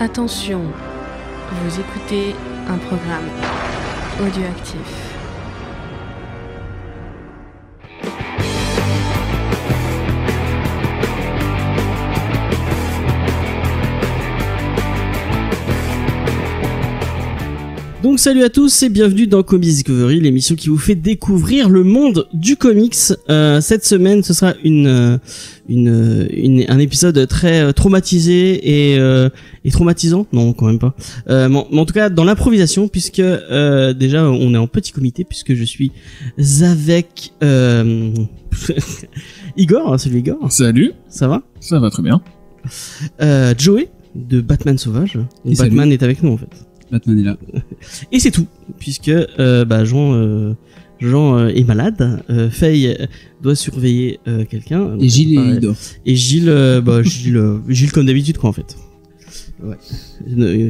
Attention, vous écoutez un programme audioactif. Donc salut à tous et bienvenue dans Comics Discovery, l'émission qui vous fait découvrir le monde du comics. Cette semaine, ce sera un épisode très traumatisé et traumatisant. Non, quand même pas. Mais en tout cas, dans l'improvisation, puisque déjà on est en petit comité, puisque je suis avec Igor. Salut Igor. Salut. Ça va ? Ça va très bien. Joey de Batman Sauvage. Et Batman salut. est avec nous en fait. Batman est là. Et c'est tout, puisque Jean est malade, Faye doit surveiller quelqu'un. Et Gilles il dort. Et Gilles, comme d'habitude quoi en fait. Ouais.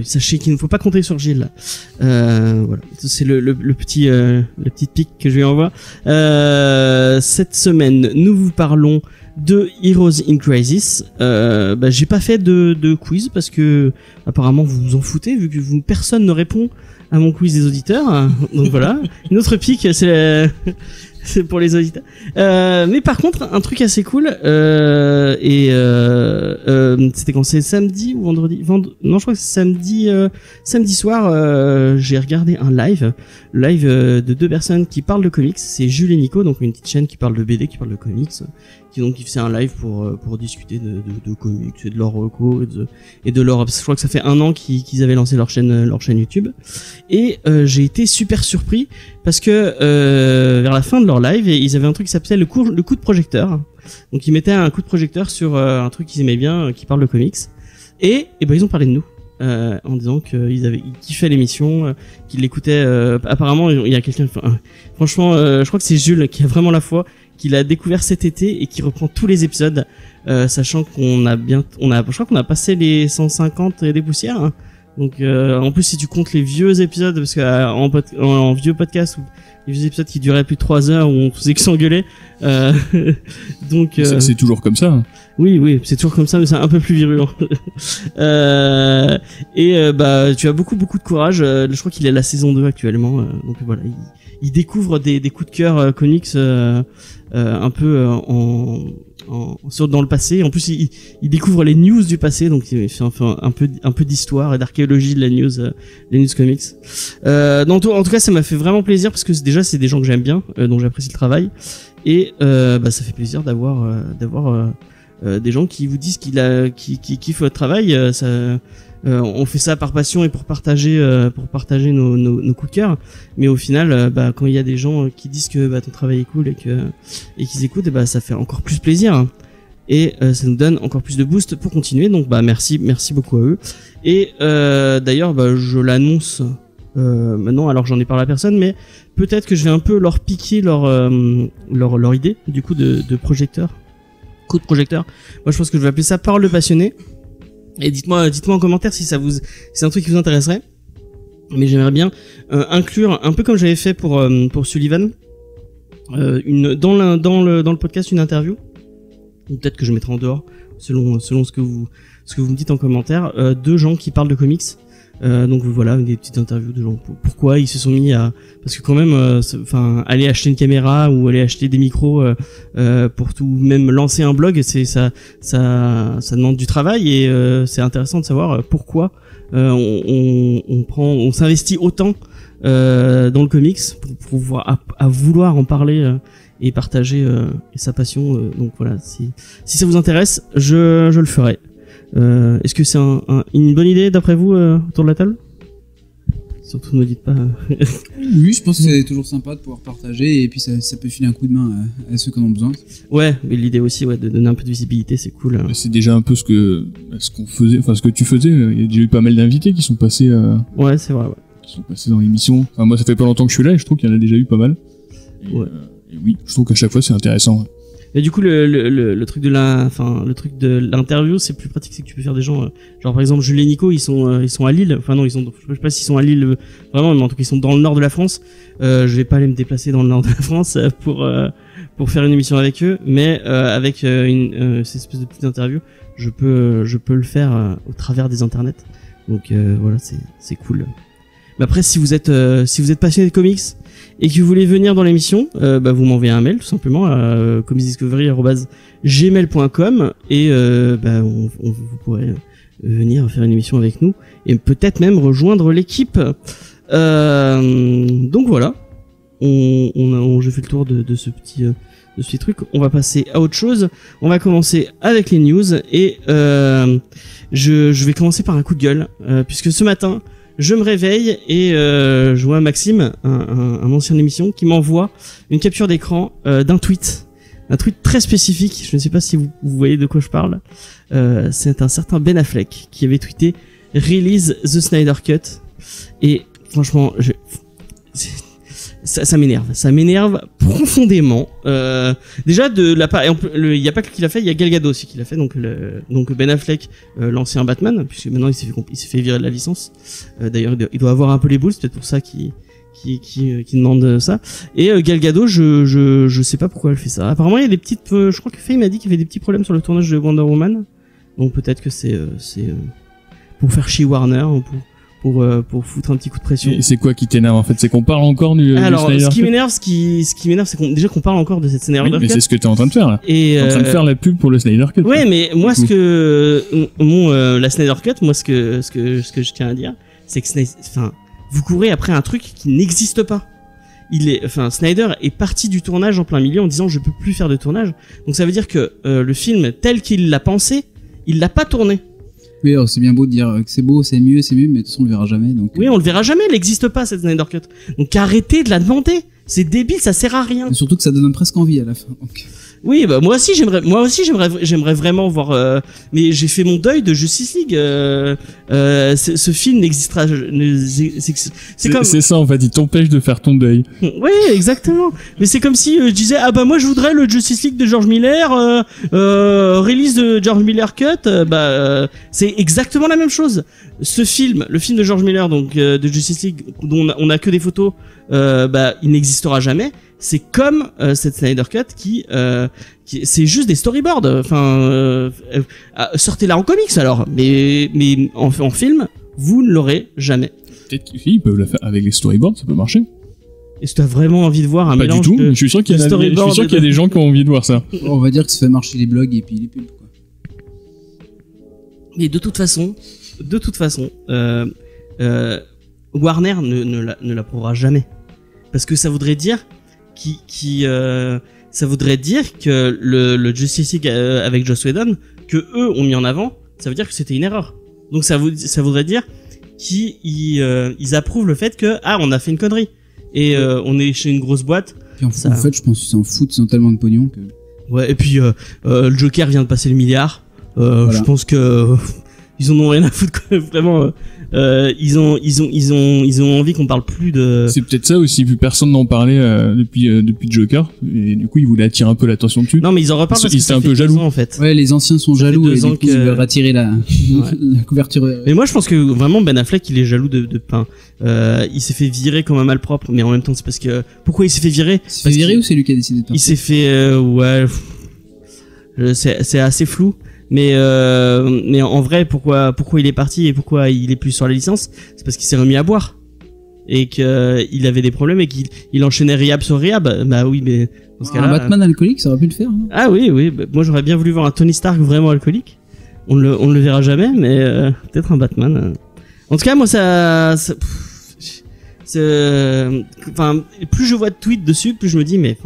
Sachez qu'il ne faut pas compter sur Gilles. Voilà, c'est le petit pic que je lui envoie. Cette semaine, nous vous parlons de Heroes in Crisis. J'ai pas fait de quiz parce que apparemment vous vous en foutez vu que personne ne répond à mon quiz des auditeurs. Donc voilà, une autre pique, c'est pour les auditeurs. Mais par contre, un truc assez cool, c'était quand c'est samedi ou vendredi, non, je crois que c'est samedi soir, j'ai regardé un live de deux personnes qui parlent de comics. C'est Jules et Nico, donc une petite chaîne qui parle de BD, qui parle de comics, qui faisait un live pour discuter de comics et de leur reco et de leur, je crois que ça fait 1 an qu'ils avaient lancé leur chaîne YouTube. Et j'ai été super surpris parce que vers la fin de leur live, ils avaient un truc qui s'appelait le coup de projecteur. Donc ils mettaient un coup de projecteur sur un truc qu'ils aimaient bien, qui parle de comics. Et ils ont parlé de nous. En disant qu'ils kiffaient l'émission, qu'ils l'écoutaient. Apparemment, il y a quelqu'un. Franchement, je crois que c'est Jules qui a vraiment la foi, qu'il a découvert cet été et qui reprend tous les épisodes, sachant je crois qu'on a passé les 150 et des poussières. Hein. Donc, en plus, si tu comptes les vieux épisodes, parce que en vieux podcast, les vieux épisodes qui duraient plus de 3 heures où on faisait que s'engueuler, donc. C'est toujours comme ça. Hein. Oui, c'est toujours comme ça, mais c'est un peu plus virulent. Tu as beaucoup de courage. Je crois qu'il est à la saison 2 actuellement. Donc voilà, il découvre des coups de cœur comics un peu dans le passé. En plus, il découvre les news du passé, donc il fait un peu d'histoire et d'archéologie de les news comics. En tout cas, ça m'a fait vraiment plaisir parce que c'est des gens que j'aime bien, dont j'apprécie le travail, et ça fait plaisir d'avoir des gens qui vous disent qui kiffent votre travail. On fait ça par passion et pour partager nos coups de cœur. Mais au final, quand il y a des gens qui disent que ton travail est cool et qu'ils écoutent, ça fait encore plus plaisir. Et ça nous donne encore plus de boost pour continuer. Donc merci beaucoup à eux. Et d'ailleurs, je l'annonce maintenant. Alors j'en ai parlé à personne, mais peut-être que je vais un peu leur piquer leur idée du coup de projecteur. Coup de projecteur. Moi, je pense que je vais appeler ça Parole de passionné. Et dites-moi en commentaire si c'est un truc qui vous intéresserait. Mais j'aimerais bien inclure, un peu comme j'avais fait pour Sullivan, dans le podcast, une interview. Ou peut-être que je mettrai en dehors, selon ce que vous me dites en commentaire, de gens qui parlent de comics. Donc voilà, des petites interviews de gens. Pourquoi ils se sont mis à, parce que quand même, aller acheter une caméra ou aller acheter des micros pour tout, même lancer un blog, ça demande du travail et c'est intéressant de savoir pourquoi on s'investit autant dans le comics pour vouloir en parler et partager sa passion. Donc voilà, si ça vous intéresse, je le ferai. Est-ce que c'est une bonne idée d'après vous autour de la table ? Surtout ne me dites pas. Oui, je pense que c'est toujours sympa de pouvoir partager et puis ça peut filer un coup de main à ceux qui en ont besoin. Ouais, mais l'idée aussi, de donner un peu de visibilité, c'est cool. C'est déjà un peu ce qu'on faisait, ce que tu faisais. Il y a déjà eu pas mal d'invités qui sont passés. Ouais, c'est vrai. Ouais. Qui sont passés dans l'émission. Enfin, moi, ça fait pas longtemps que je suis là et je trouve qu'il y en a déjà eu pas mal. Et oui, je trouve qu'à chaque fois c'est intéressant. Et du coup, le truc de l'interview, c'est plus pratique, c'est que tu peux faire des gens, genre par exemple Jules et Nico, ils sont à Lille. Enfin non, je sais pas s'ils sont à Lille vraiment, mais en tout cas ils sont dans le nord de la France. Je vais pas aller me déplacer dans le nord de la France pour faire une émission avec eux, mais avec cette espèce de petite interview, je peux le faire au travers des internets. Donc voilà, c'est cool. Mais après, si vous êtes passionné de comics et que vous voulez venir dans l'émission, vous m'envoyez un mail tout simplement à comicsdiscovery@gmail.com et vous pourrez venir faire une émission avec nous et peut-être même rejoindre l'équipe. Donc voilà, j'ai fait le tour de ce petit truc. On va passer à autre chose. On va commencer avec les news et je vais commencer par un coup de gueule puisque ce matin je me réveille et je vois Maxime, un ancien de l'émission, qui m'envoie une capture d'écran d'un tweet. Un tweet très spécifique, je ne sais pas si vous voyez de quoi je parle. C'est un certain Ben Affleck qui avait tweeté « Release the Snyder Cut ». Et franchement, ça m'énerve profondément. Déjà il y a pas que qui l'a fait, il y a Gal Gadot aussi qui l'a fait. Donc Ben Affleck, l'ancien Batman, puisque maintenant il s'est fait virer de la licence. D'ailleurs, il doit avoir un peu les boules, c'est peut-être pour ça qu'il demande ça. Et Gal Gadot, je sais pas pourquoi elle fait ça. Apparemment, il y a des petites, je crois que Faye m'a dit qu'il y avait des petits problèmes sur le tournage de Wonder Woman. Donc peut-être que c'est pour faire chier Warner ou pour foutre un petit coup de pression. Et c'est quoi qui t'énerve en fait? C'est qu'on parle encore du Snyder ce qui m'énerve, c'est déjà qu'on parle encore de cette Snyder Cut. Mais c'est ce que t'es en train de faire là. Et t'es en train de faire la pub pour le Snyder Cut. Ouais, mais moi la Snyder Cut, moi ce que je tiens à dire, c'est que vous courez après un truc qui n'existe pas. Snyder est parti du tournage en plein milieu en disant je peux plus faire de tournage. Donc ça veut dire que le film tel qu'il l'a pensé, il l'a pas tourné. Oui, alors c'est bien beau de dire que c'est beau, c'est mieux, mais de toute façon on le verra jamais. Donc... Oui, on le verra jamais, elle n'existe pas cette Snyder Cut. Donc arrêtez de la demander. C'est débile, ça sert à rien. Et surtout que ça donne presque envie à la fin. Donc... Oui, moi aussi j'aimerais vraiment voir. Mais j'ai fait mon deuil de Justice League. Ce film n'existera. C'est ça en fait, il t'empêche de faire ton deuil. Oui, exactement. Mais c'est comme si je disais moi je voudrais le Justice League de George Miller, release de George Miller Cut. C'est exactement la même chose. Ce film, le film de George Miller, donc de Justice League, dont on a que des photos, il n'existera jamais. C'est comme cette Snyder Cut qui c'est juste des storyboards. Sortez-la en comics alors, mais en film, vous ne l'aurez jamais. Peut-être qu'ils peuvent la faire avec les storyboards, ça peut marcher. Est-ce que tu as vraiment envie de voir un Pas mélange du tout, de je suis sûr qu'il y a des gens qui ont envie de voir ça. On va dire que ça fait marcher les blogs et puis les pubs, quoi. Mais de toute façon, Warner ne l'approuvera jamais. Parce que ça voudrait dire que le Justice League avec Joss Whedon, que eux ont mis en avant, ça veut dire que c'était une erreur. Donc ça voudrait dire qu'ils approuvent le fait que on a fait une connerie et on est chez une grosse boîte. Puis en fait, je pense qu'ils s'en foutent, ils ont tellement de pognon que. Ouais, et puis le Joker vient de passer le milliard. Voilà. Je pense que ils en ont rien à foutre, quoi, vraiment. Ils ont envie qu'on parle plus de. C'est peut-être ça aussi, vu personne n'en parlait depuis Joker, et du coup ils voulaient attirer un peu l'attention dessus. Non mais ils en reparlent parce qu'ils étaient un peu jaloux en fait. Ouais, les anciens sont jaloux et du coup ils veulent retirer la couverture. Mais moi je pense que vraiment Ben Affleck il est jaloux de pain. Il s'est fait virer comme un malpropre, mais en même temps c'est parce que pourquoi il s'est fait virer? Il s'est fait virer ou c'est lui qui a décidé de partir? Il s'est fait c'est assez flou. Mais en vrai, pourquoi il est parti et pourquoi il est plus sur la licence, c'est parce qu'il s'est remis à boire et qu'il avait des problèmes et qu'il enchaînait rehab sur rehab. Bah oui, mais dans ce cas-là, un Batman alcoolique, ça aurait pu le faire. Hein. Ah oui, moi j'aurais bien voulu voir un Tony Stark vraiment alcoolique. On ne le verra jamais, mais peut-être un Batman. En tout cas, moi plus je vois de tweets dessus, plus je me dis mais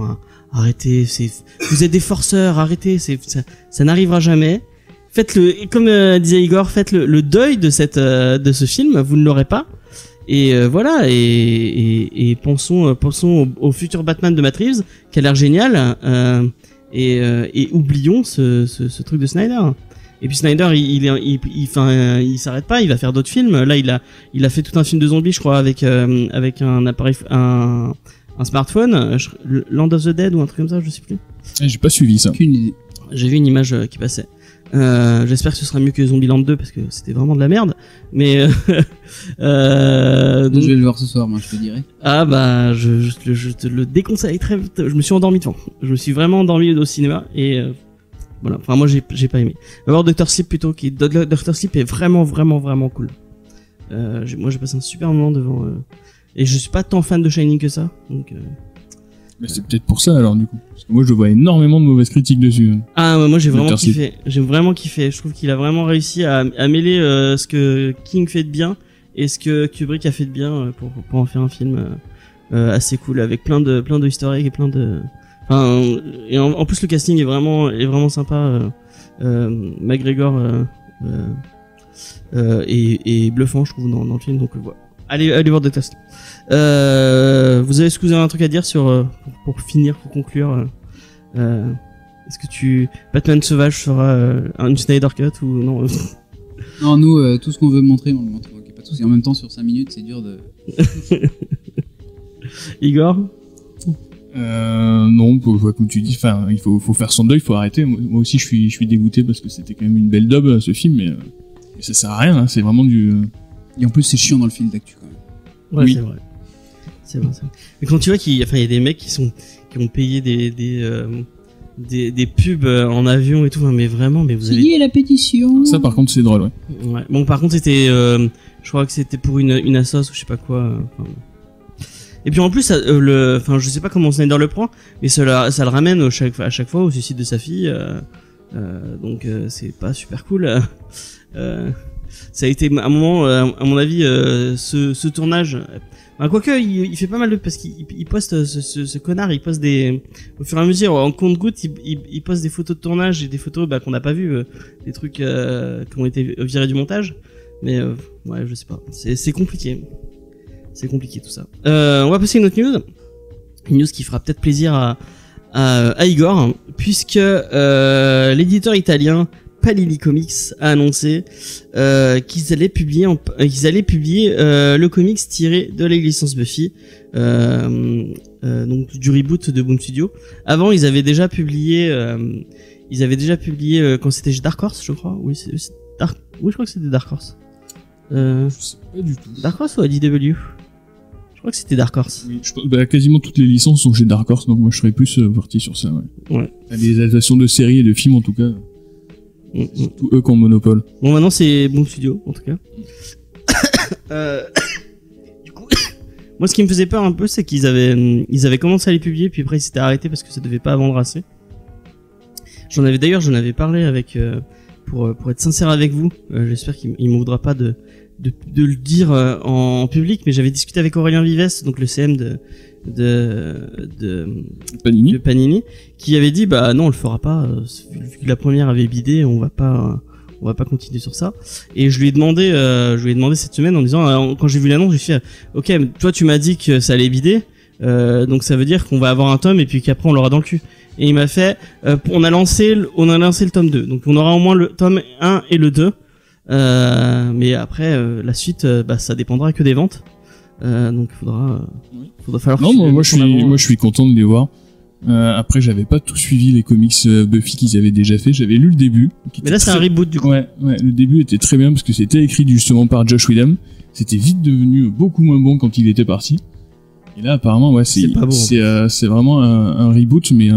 arrêtez, vous êtes des forceurs, arrêtez, ça n'arrivera jamais. Faites comme disait Igor, faites le deuil de ce film, vous ne l'aurez pas. Et voilà, et pensons au futur Batman de Matt Reeves, qui a l'air génial, et oublions ce truc de Snyder. Et puis Snyder, il s'arrête pas, il va faire d'autres films. Là, il a fait tout un film de zombies, je crois, avec un appareil, un smartphone, Land of the Dead ou un truc comme ça, je sais plus. J'ai pas suivi ça. J'ai vu une image qui passait. J'espère que ce sera mieux que Zombieland 2 parce que c'était vraiment de la merde. Mais donc... Je vais le voir ce soir, moi, je te dirai. Ah bah, je te le déconseille très vite. Je me suis endormi devant. Je me suis vraiment endormi au cinéma et voilà. Enfin, moi, j'ai pas aimé. On va voir Dr. Sleep plutôt. Dr. Sleep est vraiment, vraiment, vraiment cool. Moi j'ai passé un super moment devant et je suis pas tant fan de Shining que ça, donc Mais c'est peut-être pour ça alors du coup. Parce que moi je vois énormément de mauvaises critiques dessus. ah ouais, moi j'ai vraiment Merci. kiffé. J'ai vraiment kiffé. Je trouve qu'il a vraiment réussi à mêler ce que King fait de bien et ce que Kubrick a fait de bien pour en faire un film assez cool avec plein de easter eggs et plein de enfin et en plus le casting est vraiment sympa. McGregor et bluffant je trouve dans le film, donc voilà. Allez voir The Task. Vous avez un truc à dire sur pour finir, pour conclure est-ce que Batman Sauvage sera une Snyder Cut ou non? Non, nous, tout ce qu'on veut montrer, on le montre. Ok, pas de soucis. En même temps, sur 5 minutes, c'est dur de. Igor? Non, comme tu dis, enfin, il faut faire son deuil, il faut arrêter. Moi aussi, je suis dégoûté parce que c'était quand même une belle daube ce film, mais ça sert à rien. Hein, c'est vraiment du. Et en plus, c'est chiant dans le fil d'actu quand même. Ouais, Oui. c'est vrai. Mais quand tu vois qu'il y a des mecs qui ont payé des pubs en avion et tout, mais vraiment, mais vous avez. Signé la pétition. Ça, par contre, c'est drôle, ouais. Ouais. Bon, par contre, c'était, je crois que c'était pour une assos ou je sais pas quoi. Et puis en plus, je sais pas comment Snyder le prend, mais ça le ramène à chaque fois au suicide de sa fille. Donc c'est pas super cool. Ça a été à un moment, à mon avis, ce tournage. Quoique il fait pas mal de parce qu'il poste ce connard, il poste au fur et à mesure en compte-gouttes, il poste des photos de tournage et des photos qu'on n'a pas vues, des trucs qui ont été virés du montage. Mais ouais, je sais pas, c'est compliqué. C'est compliqué tout ça. On va passer à une autre news. Une news qui fera peut-être plaisir à Igor, puisque l'éditeur italien Panini Comics a annoncé qu'ils allaient publier le comics tiré de la licence Buffy, donc du reboot de Boom Studio. Avant, ils avaient déjà publié quand c'était chez Dark Horse, je crois. Oui, je crois que c'était Dark Horse. Je sais pas du tout. Dark Horse ou IDW? Je crois que c'était Dark Horse. Oui, quasiment toutes les licences sont chez Dark Horse, donc moi je serais plus parti sur ça. Ouais. Les adaptations de séries et de films en tout cas. C'est tout eux qui ont le monopole. Bon, maintenant c'est Boom Studio en tout cas. Du coup, moi ce qui me faisait peur un peu, c'est qu'ils avaient commencé à les publier, puis après ils s'étaient arrêtés parce que ça devait pas vendre assez. J'en avais parlé avec pour être sincère avec vous. J'espère qu'il me voudra pas de le dire en public, mais j'avais discuté avec Aurélien Vives, donc le CM de Panini, qui avait dit bah non, on le fera pas, vu que la première avait bidé, on va pas continuer sur ça. Et je lui ai demandé cette semaine en disant, quand j'ai vu l'annonce, j'ai fait ok, mais toi tu m'as dit que ça allait bider, donc ça veut dire qu'on va avoir un tome et puis qu'après on l'aura dans le cul. Et il m'a fait on a lancé le tome 2, donc on aura au moins le tome 1 et le 2, mais après la suite ça dépendra que des ventes. Donc il faudra falloir. Non, moi je suis content de les voir. Après, j'avais pas tout suivi les comics Buffy qu'ils avaient déjà fait. J'avais lu le début. Mais là, c'est un reboot du coup. Ouais. Le début était très bien parce que c'était écrit justement par Josh Whedon. C'était vite devenu beaucoup moins bon quand il était parti. Et là, apparemment, ouais, c'est vraiment un reboot, mais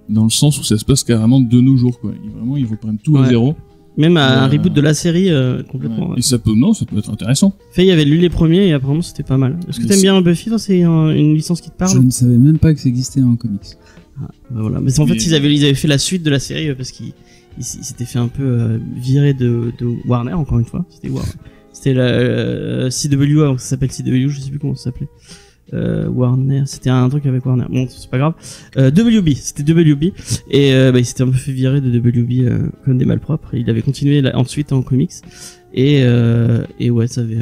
dans le sens où ça se passe carrément de nos jours, quoi. Ils reprennent tout à zéro. Même un reboot de la série complètement. Ouais. Et ça peut être intéressant. Faye avait lu les premiers et apparemment c'était pas mal. Est-ce que t'aimes bien Buffy? C'est une licence qui te parle? Je ne savais même pas que ça existait en comics. Voilà. Mais en fait ils avaient fait la suite de la série parce qu'ils s'étaient fait un peu virer de Warner, encore une fois. C'était la CW avant que ça s'appelle CW, je sais plus comment ça s'appelait. Warner, c'était un truc avec Warner. Bon, c'est pas grave. C'était WB et il s'était un peu fait virer de WB comme des malpropres. Il avait continué ensuite en comics et ouais, ça avait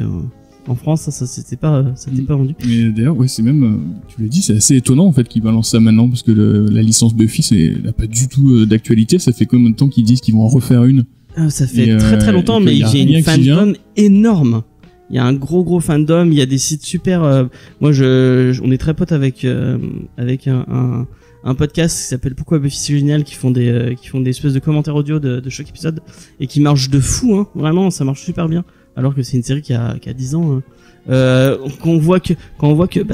en France ça s'était pas vendu. Mais d'ailleurs, ouais, c'est même tu l'as dit, c'est assez étonnant en fait qu'ils balancent ça maintenant parce que la licence Buffy n'a pas du tout d'actualité. Ça fait combien de temps qu'ils disent qu'ils vont en refaire une? Ça fait très longtemps, mais j'ai une fandom énorme. Il y a un gros fandom, il y a des sites super. Moi, on est très potes avec un podcast qui s'appelle Pourquoi Buffy c'est génial, qui font des espèces de commentaires audio de chaque épisode et qui marche de fou, hein. Vraiment, ça marche super bien. Alors que c'est une série qui a 10 ans. Quand on voit que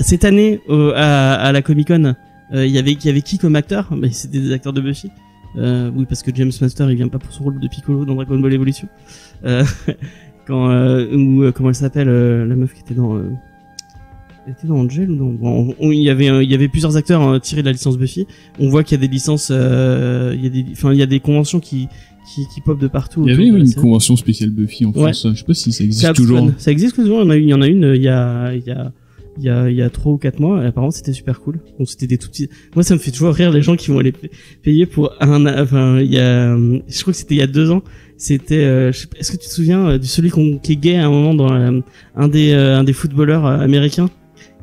cette année à la Comic-Con, il y avait qui comme acteur? C'était des acteurs de Buffy. Oui, parce que James Master il vient pas pour son rôle de Piccolo dans Dragon Ball Evolution. quand comment elle s'appelle la meuf qui était dans elle était dans Angel ou dans il y avait plusieurs acteurs tirés de la licence Buffy. On voit qu'il y a des licences il y a des conventions qui pop de partout. Il y avait une convention spéciale Buffy en France. Je sais pas si ça existe toujours. Ça existe toujours. Il y en a une il y a 3 ou 4 mois, et apparemment c'était super cool. Donc c'était des tout petits. Moi ça me fait toujours rire les gens qui vont aller payer pour je crois que c'était il y a 2 ans. C'était est-ce que tu te souviens de celui qui est gay à un moment dans un des footballeurs américains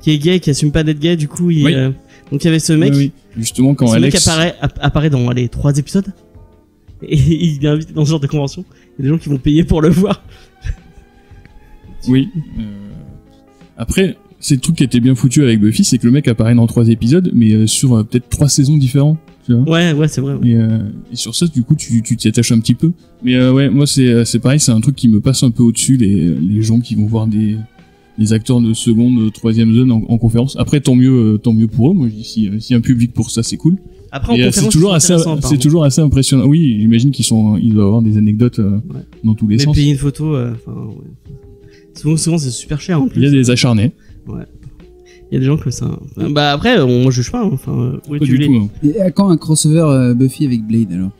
qui est gay, qui assume pas d'être gay, du coup donc il y avait ce mec. Oui. Justement quand Alex apparaît dans les 3 épisodes et il est invité dans ce genre de convention. Il y a des gens qui vont payer pour le voir. Oui. Après, c'est le truc qui était bien foutu avec Buffy, c'est que le mec apparaît dans 3 épisodes, mais sur peut-être 3 saisons différentes. Tu vois. Ouais, c'est vrai. Ouais. Et sur ça, du coup, tu t'y attaches un petit peu. Mais moi, c'est pareil, c'est un truc qui me passe un peu au-dessus, les gens qui vont voir des acteurs de seconde, troisième zone en conférence. Après, tant mieux pour eux. Moi, je dis, s'il y a un public pour ça, c'est cool. Après, en conférence, c'est toujours assez impressionnant. Oui, j'imagine ils doivent avoir des anecdotes dans tous les sens. Mais payer une photo, souvent c'est super cher en plus. Il y a des acharnés. Ouais. Il y a des gens comme ça. Bah après, on juge pas. Pas du tout, hein. Et à quand un crossover Buffy avec Blade alors?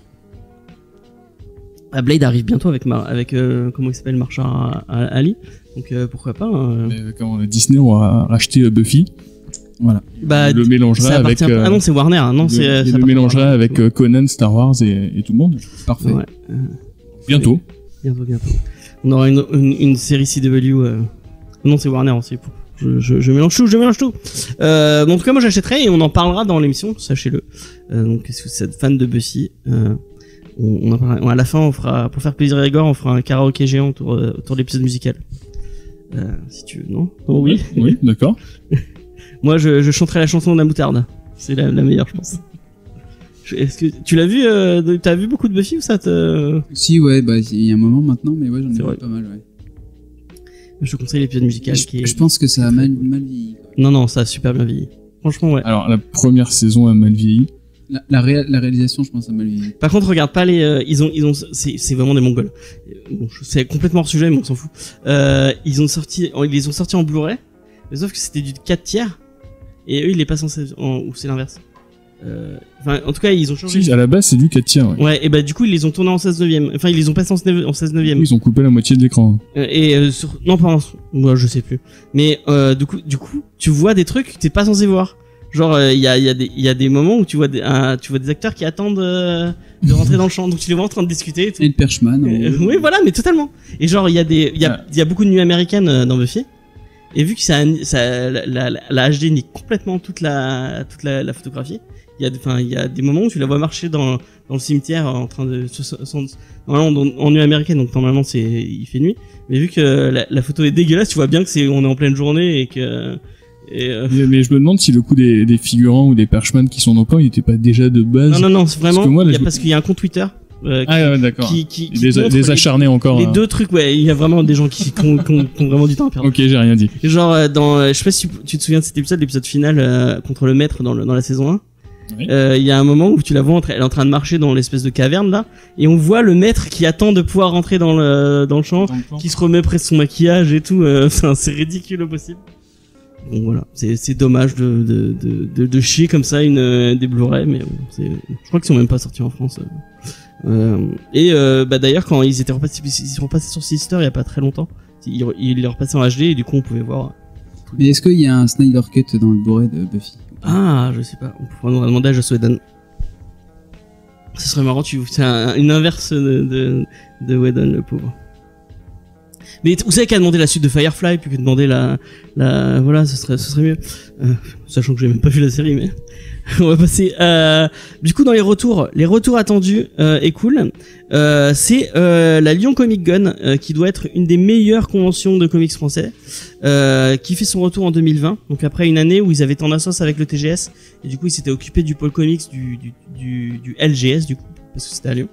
Blade arrive bientôt avec comment il s'appelle, Mahershala Ali. Donc pourquoi pas. Mais quand Disney aura racheté Buffy, voilà. Le mélangera avec. Ah non, c'est Warner. Non, le mélangera avec Conan, Star Wars et tout le monde. Parfait. Ouais. Bientôt. On aura une série CW. Non, c'est Warner aussi. Je mélange tout. En tout cas, moi j'achèterai et on en parlera dans l'émission, sachez-le. Donc, si vous êtes fan de Buffy, on en parlera. À la fin, on fera, pour faire plaisir à Igor, on fera un karaoké géant autour de l'épisode musical. Si tu veux, non? Oh, oui. Oui, d'accord. Moi, je chanterai la chanson de la moutarde. C'est la meilleure, je pense. Est-ce que tu l'as vu? T'as vu beaucoup de Buffy ou ça te... Si, ouais, il y a un moment maintenant, mais ouais, j'en ai vu pas mal, ouais. Je te conseille l'épisode musical je pense que ça a mal vieilli. Non, ça a super bien vieilli. Franchement, ouais. Alors, la première saison a mal vieilli. La réalisation, je pense, a mal vieilli. Par contre, regarde pas c'est vraiment des Mongols. Bon, c'est complètement hors sujet, mais on s'en fout. Ils les ont sortis en Blu-ray, mais sauf que c'était du 4/3, et eux, ils les passent ou c'est l'inverse. En tout cas, ils ont changé. Si, à la base, c'est du 4/3. Ouais, et bah, du coup, ils les ont tournés en 16/9. Enfin, ils les ont passés en 16/9. Ils ont coupé la moitié de l'écran. Non, pas moi, je sais plus. Mais, du coup, tu vois des trucs que t'es pas censé voir. Genre, il y a des moments où tu vois des acteurs qui attendent de rentrer dans le champ. Donc, tu les vois en train de discuter et tout. Et le Perchman. Oui, voilà, mais totalement. Et genre, il y a beaucoup de nuits américaines dans Buffy. Et vu que la HD nique complètement toute la photographie, il y a des moments où tu la vois marcher dans le cimetière en train de normalement en nuit américaine, donc normalement il fait nuit, mais vu que la photo est dégueulasse, tu vois bien que on est en pleine journée et que mais je me demande si le coup des figurants ou des Perchman qui sont dans le camp, il était pas déjà de base. Non, c'est vraiment parce qu'il y a un compte Twitter d'accord. qui les acharnés encore. Les deux trucs, ouais, il y a vraiment des gens qui ont vraiment du temps à perdre. Ok, j'ai rien dit. Genre je sais pas si tu te souviens de cet épisode, l'épisode final contre le maître dans la saison 1. Oui. Il y a un moment où tu la vois elle est en train de marcher dans l'espèce de caverne là, et on voit le maître qui attend de pouvoir rentrer dans le champ, qui se remet près de son maquillage et tout. C'est ridicule au possible. Donc voilà, c'est dommage de chier comme ça des Blu-ray, mais bon, je crois qu'ils sont même pas sortis en France. D'ailleurs, quand ils sont repassés sur Sister il y a pas très longtemps, ils les repassaient en HD et du coup on pouvait voir. Mais est-ce qu'il y a un Snyder Cut dans le Blu-ray de Buffy? Ah, je sais pas. On pourrait demander à Joss Whedon. Ce serait marrant, c'est une inverse de Whedon, le pauvre. Mais vous savez qu'à demander la suite de Firefly puis que demander voilà, ce serait mieux. Sachant que j'ai même pas vu la série, mais on va passer. Du coup, dans les retours attendus et cool, c'est la Lyon Comic Con qui doit être une des meilleures conventions de comics français, qui fait son retour en 2020. Donc après une année où ils avaient été en assoce avec le TGS et du coup ils s'étaient occupés du pôle comics du LGS du coup parce que c'était à Lyon.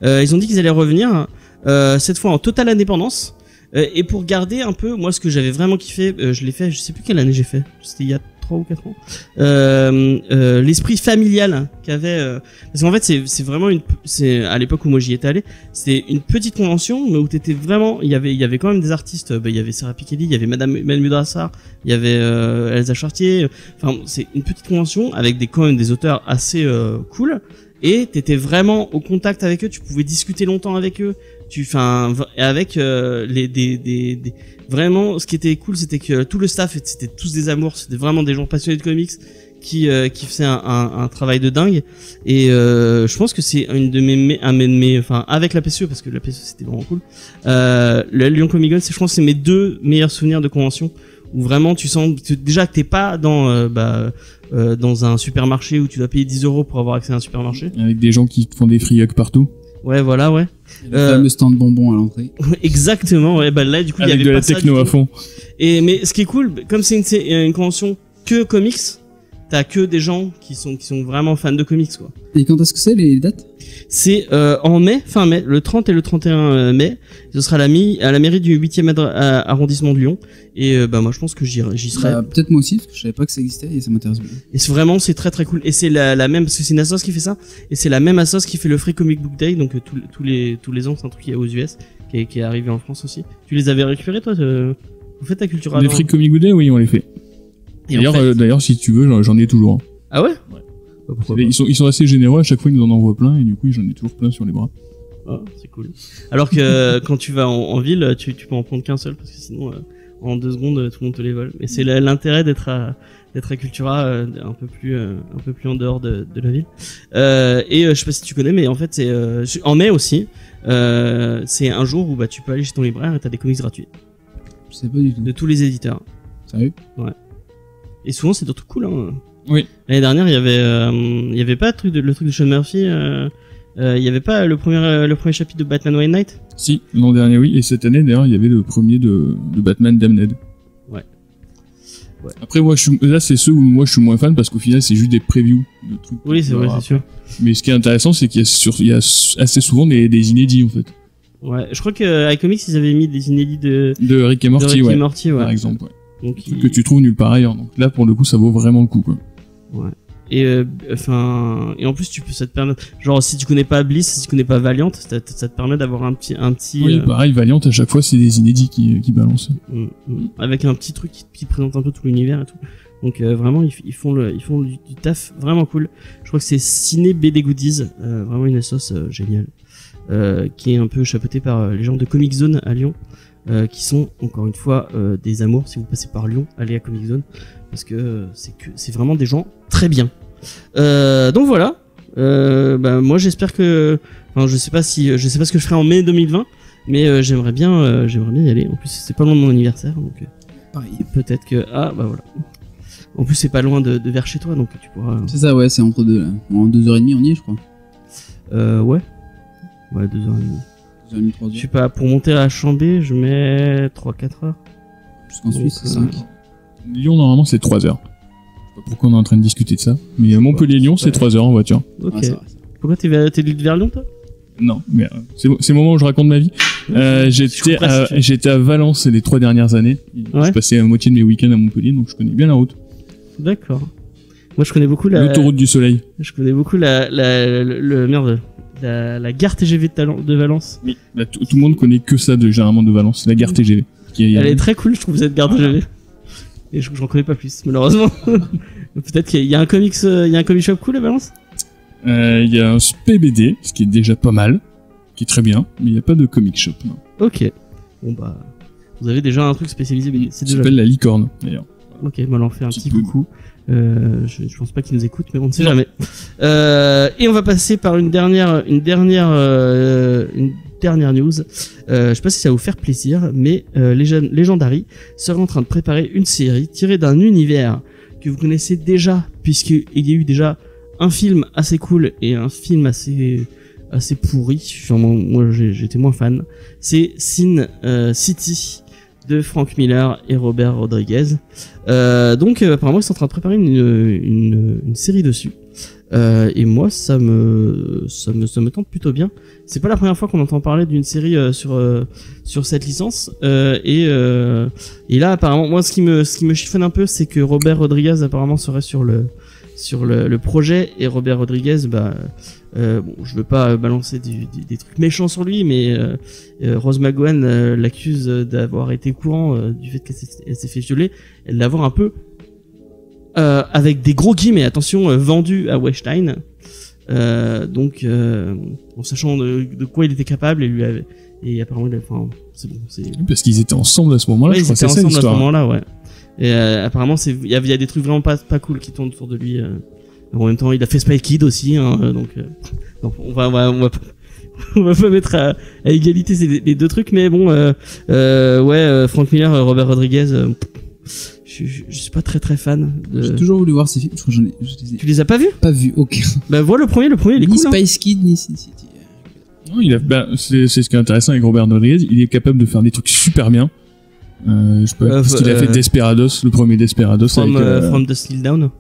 Ils ont dit qu'ils allaient revenir cette fois en totale indépendance. Et pour garder un peu, moi ce que j'avais vraiment kiffé, je l'ai fait, je sais plus quelle année j'ai fait, c'était il y a 3 ou 4 ans, l'esprit familial qu'avait, parce qu'en fait c'est vraiment c'est à l'époque où moi j'y étais allé, c'était une petite convention mais où t'étais vraiment, il y avait quand même des artistes, il y avait Sarah Pikeli, il y avait Madame Mudrassar, il y avait Elsa Chartier, enfin c'est une petite convention avec quand même des auteurs assez cool, et t'étais vraiment au contact avec eux, tu pouvais discuter longtemps avec eux, avec vraiment, ce qui était cool, c'était que tout le staff, c'était tous des amours, c'était vraiment des gens passionnés de comics qui faisaient un travail de dingue. Et je pense que c'est un de mes, enfin avec la PCE, parce que la PCE c'était vraiment cool. Le Lyon Comic Con, je pense que c'est mes 2 meilleurs souvenirs de convention, où vraiment tu sens déjà que t'es pas dans un supermarché où tu dois payer 10 € pour avoir accès à un supermarché. Avec des gens qui te font des free hugs partout. Ouais, voilà, ouais. Le fameux stand bonbons à l'entrée. Exactement, ouais, là, du coup, il y avait de pas la techno à fond. Mais ce qui est cool, comme c'est une convention que comics, t'as que des gens qui sont vraiment fans de comics, quoi. Et quand est-ce que c'est, les dates? C'est en mai, fin mai, le 30 et le 31 mai. Ce sera à la mairie du 8e arrondissement de Lyon. Et moi je pense que j'y serai. Peut-être moi aussi, parce que je savais pas que ça existait et ça m'intéresse beaucoup. Et c'est très très cool. Et c'est la même, parce que c'est une assoce qui fait ça. Et c'est la même assoce qui fait le Free Comic Book Day, donc tous les ans, c'est un truc qui est aux US, qui est arrivé en France aussi. Tu les avais récupérés, toi? Vous faites ta culture? Les Free Comic Book Day, oui, on les fait. D'ailleurs, si tu veux, j'en ai toujours. Ah ouais? Ils sont assez généreux, à chaque fois ils nous en envoient plein, et du coup j'en ai toujours plein sur les bras. Ah, c'est cool. Alors que quand tu vas en ville, tu peux en prendre qu'un seul, parce que sinon en 2 secondes tout le monde te les vole. Mais c'est l'intérêt d'être à Cultura, un peu plus en dehors de la ville. Et je sais pas si tu connais, mais en fait c'est en mai aussi. C'est un jour où tu peux aller chez ton libraire et t'as des comics gratuits. Je sais pas du tout. De tous les éditeurs. Sérieux? Ouais. Et souvent c'est des trucs cool, hein. Oui. L'année dernière, il y avait pas le truc de Sean Murphy. Il y avait pas le premier chapitre de Batman White Knight. Si, l'an dernier, oui. Et cette année, d'ailleurs, il y avait le premier de Batman Damned. Ouais. Après, là, c'est ceux où moi je suis moins fan parce qu'au final, c'est juste des previews de trucs. Oui, c'est vrai, c'est sûr. Mais ce qui est intéressant, c'est qu'il y a assez souvent des inédits, en fait. Ouais, je crois que iComics, ils avaient mis des inédits de Rick et Morty, ouais. Par exemple, ouais. Donc, que tu trouves nulle part ailleurs. Donc là, pour le coup, ça vaut vraiment le coup, quoi. Ouais. Et en plus ça te permet, genre si tu connais pas Bliss, si tu connais pas Valiant, ça te permet d'avoir un petit oui, pareil, Valiant à chaque fois c'est des inédits qui balancent. Avec un petit truc qui présente un peu tout l'univers et tout. Donc vraiment ils font du taf vraiment cool. Je crois que c'est Ciné BD Goodies, vraiment une sauce géniale, qui est un peu chapeautée par les gens de Comic Zone à Lyon, qui sont encore une fois des amours. Si vous passez par Lyon, allez à Comic Zone, parce que c'est vraiment des gens très bien. Donc voilà. Moi j'espère que, enfin je sais pas ce que je ferai en mai 2020, mais j'aimerais bien y aller. En plus c'est pas loin de mon anniversaire, donc pareil. Peut-être que voilà. En plus c'est pas loin de vers chez toi, donc tu pourras. C'est ça, ouais, c'est entre deux là. En 2h30 on y est, je crois. Ouais 2h30. 2h30, 3h. Je sais pas, pour monter à Chambé je mets 3-4 heures. Jusqu'en Suisse c'est 5. Lyon normalement c'est 3 heures. Je sais pas pourquoi on est en train de discuter de ça, mais Montpellier-Lyon c'est 3 heures en voiture. Ok. Ah, pourquoi t'es vers Lyon toi? Non, mais c'est le moment où je raconte ma vie. J'étais à Valence les 3 dernières années. Ouais. Je passais la moitié de mes week-ends à Montpellier, donc je connais bien la route. D'accord. Moi je connais beaucoup l'autoroute du soleil. Je connais beaucoup la gare TGV de Valence. Oui. Bah, tout le monde connaît que ça généralement de Valence, la gare TGV. Elle est très cool, je trouve, cette gare TGV. Et j'en connais pas plus, malheureusement. Peut-être qu'il y a un comic shop cool à Valence. Il y a un PBD, ce qui est déjà pas mal, qui est très bien, mais il n'y a pas de comic shop. Non. Ok. Bon vous avez déjà un truc spécialisé BD. Ça s'appelle la Licorne, d'ailleurs. Ok, on leur fait un petit coucou. Je pense pas qu'ils nous écoutent, mais on ne sait jamais. Et on va passer par une dernière news. Je sais pas si ça va vous faire plaisir, mais Legendary serait en train de préparer une série tirée d'un univers que vous connaissez déjà, puisqu'il y a eu déjà un film assez cool et un film assez pourri. Enfin, moi j'étais moins fan. C'est Sin City de Frank Miller et Robert Rodriguez. Donc apparemment ils sont en train de préparer une série dessus. Et moi, ça me tente plutôt bien. C'est pas la première fois qu'on entend parler d'une série sur cette licence. Et là, apparemment, moi, ce qui me chiffonne un peu, c'est que Robert Rodriguez apparemment serait sur le projet. Et Robert Rodriguez, bon, je veux pas balancer des trucs méchants sur lui, mais Rose McGowan l'accuse d'avoir été au courant du fait qu'elle s'est fait violer, et de l'avoir un peu avec des gros guillemets, attention, vendu à Weinstein, donc en sachant de quoi il était capable, et apparemment c'est bon, parce qu'ils étaient ensemble à ce moment-là. Ouais, je crois ils étaient que c'est ensemble ça, à ce moment-là, ouais. Et apparemment il y a des trucs vraiment pas cool qui tournent autour de lui. En même temps, il a fait Spy Kid aussi, hein, donc on va pas mettre à égalité les deux trucs, mais bon, Frank Miller, Robert Rodriguez, je suis pas très fan de... J'ai toujours voulu voir ces films, je crois que Tu les as pas vus? Pas vus, aucun. Bah vois le premier il est ni cool. Spice Kid, ni Sin City. Non, c'est ce qui est intéressant avec Robert Rodriguez, il est capable de faire des trucs super bien. Je sais pas, parce qu'il a fait Desperados, le premier Desperados From the Still Down.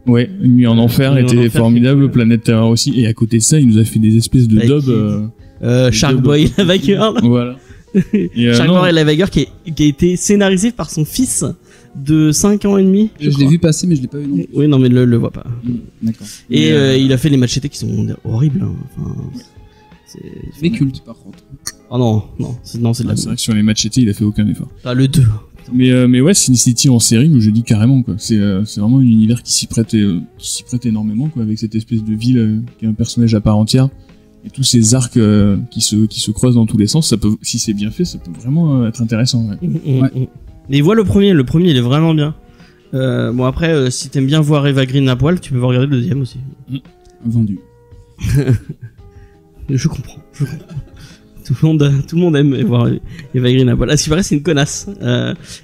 Ouais, Une nuit en enfer était formidable, Planète Terreur aussi, et à côté de ça, il nous a fait des espèces de dub. Sharkboy et Lava Girl. Voilà. Sharkboy et Lava Girl qui a été scénarisé par son fils de 5 ans et demi. Je l'ai vu passer, mais je l'ai pas vu non plus. Oui, non, mais le vois pas. D'accord. Et il a fait les Machete qui sont horribles. Hein. Enfin, les cultes, par contre. Oh non, c'est de la... C'est vrai que sur les Machete, il a fait aucun effort. Ah, le 2. Mais ouais, Sin City en série, je dis carrément, quoi. C'est vraiment un univers qui s'y prête énormément, quoi, avec cette espèce de ville qui est un personnage à part entière, et tous ces arcs qui se croisent dans tous les sens. Ça peut, si c'est bien fait, ça peut vraiment être intéressant. Ouais. Ouais. Mais vois le premier il est vraiment bien. Bon après, si t'aimes bien voir Eva Green à poil, tu peux regarder le deuxième aussi. Vendu. Je comprends. Tout le monde aime voir Eva Green à poil. À ce qui paraît, c'est une connasse.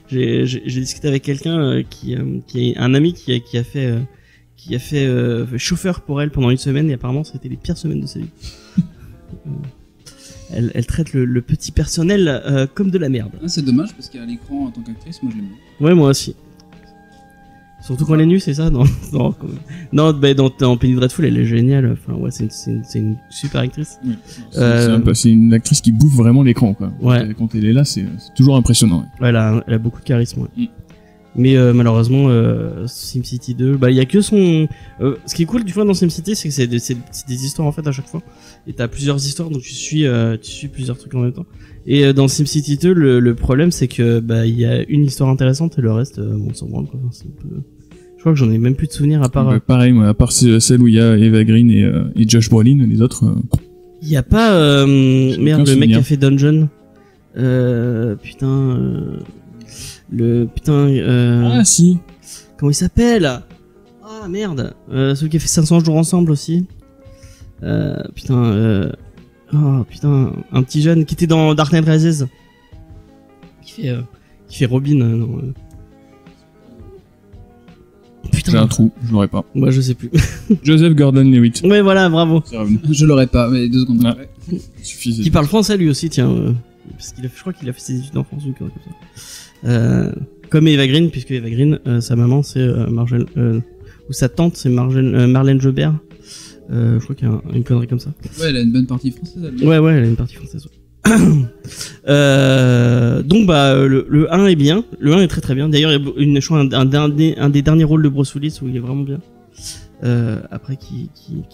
J'ai discuté avec quelqu'un qui est un ami qui a fait chauffeur pour elle pendant une semaine, et apparemment c'était les pires semaines de sa vie. Elle traite le petit personnel comme de la merde. Ah, c'est dommage parce qu'à l'écran en tant qu'actrice, moi je l'aime bien. Ouais, moi aussi. Surtout quand elle est nue, c'est ça? Non, dans Penny Dreadful, elle est géniale. Enfin, ouais, c'est une super actrice. Oui. C'est une actrice qui bouffe vraiment l'écran, quoi. Ouais. Quand elle est là, c'est toujours impressionnant. Ouais, elle a beaucoup de charisme. Ouais. Mais malheureusement, SimCity 2, il y a que son. Ce qui est cool du coup dans SimCity, c'est que c'est des histoires en fait à chaque fois. Et t'as plusieurs histoires, donc tu suis plusieurs trucs en même temps. Et dans SimCity 2, le problème c'est que il y a une histoire intéressante et le reste, on s'en branle quoi. C'est un peu... Je crois que j'en ai même plus de souvenirs à part. Pareil, moi, à part celle où il y a Eva Green et Josh Brolin, les autres. Il y a pas le mec qui a fait Dungeon. Ah si. Comment il s'appelle? Ah merde. Celui qui a fait 500 jours ensemble aussi. Un petit jeune qui était dans Dark Knight Rises. Qui fait Robin. Putain. J'ai un trou, je l'aurais pas. Moi je sais plus. Joseph Gordon-Levitt. Ouais voilà, bravo. Je l'aurais pas, mais 2 secondes après. Suffisait. Qui parle français lui aussi, tiens. Parce je crois qu'il a fait ses études en France ou quelque chose comme ça. Comme Eva Green, puisque Eva Green, sa maman c'est Marjolaine, ou sa tante c'est Marlène Jobert. Je crois qu'il y a une connerie comme ça. Ouais, elle a une bonne partie française. Ouais, elle a une partie française. Ouais. Donc le 1 est bien, le 1 est très très bien. D'ailleurs, il y a un des derniers rôles de Bruce Willis où il est vraiment bien. Après qu'il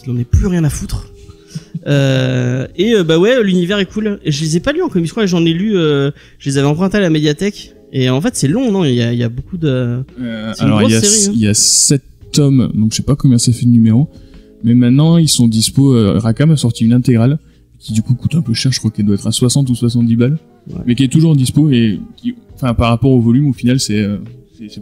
en ait plus rien à foutre. L'univers est cool. Et je les ai pas lus en comics, je crois que j'en ai lu, je les avais empruntés à la médiathèque. Et en fait, c'est long, non? Il y a beaucoup de. Alors il y a 7 tomes, donc je sais pas combien ça fait de numéros. Mais maintenant, ils sont dispo. Rackham a sorti une intégrale qui du coup coûte un peu cher. Je crois qu'elle doit être à 60 ou 70 balles, mais qui est toujours dispo et qui, enfin, par rapport au volume, au final, c'est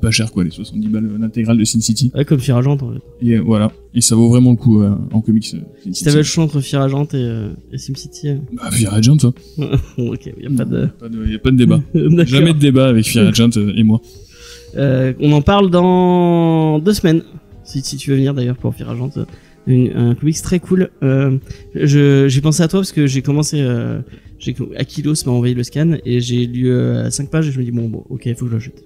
pas cher quoi, les 70 balles l'intégrale de Sin City. Ouais, comme Fear Agent en fait. Et voilà, et ça vaut vraiment le coup en comics. Si t'avais le choix entre Fear Agent et SimCity. Fear Agent, toi. Ok, y a pas de débat. Jamais de débat avec Fear Agent et moi. On en parle dans 2 semaines. Si tu veux venir d'ailleurs pour Fear Agent. Un comics très cool. J'ai pensé à toi parce que j'ai commencé. Akilos m'a envoyé le scan et j'ai lu 5 pages et je me dis bon ok, il faut que je l'achète.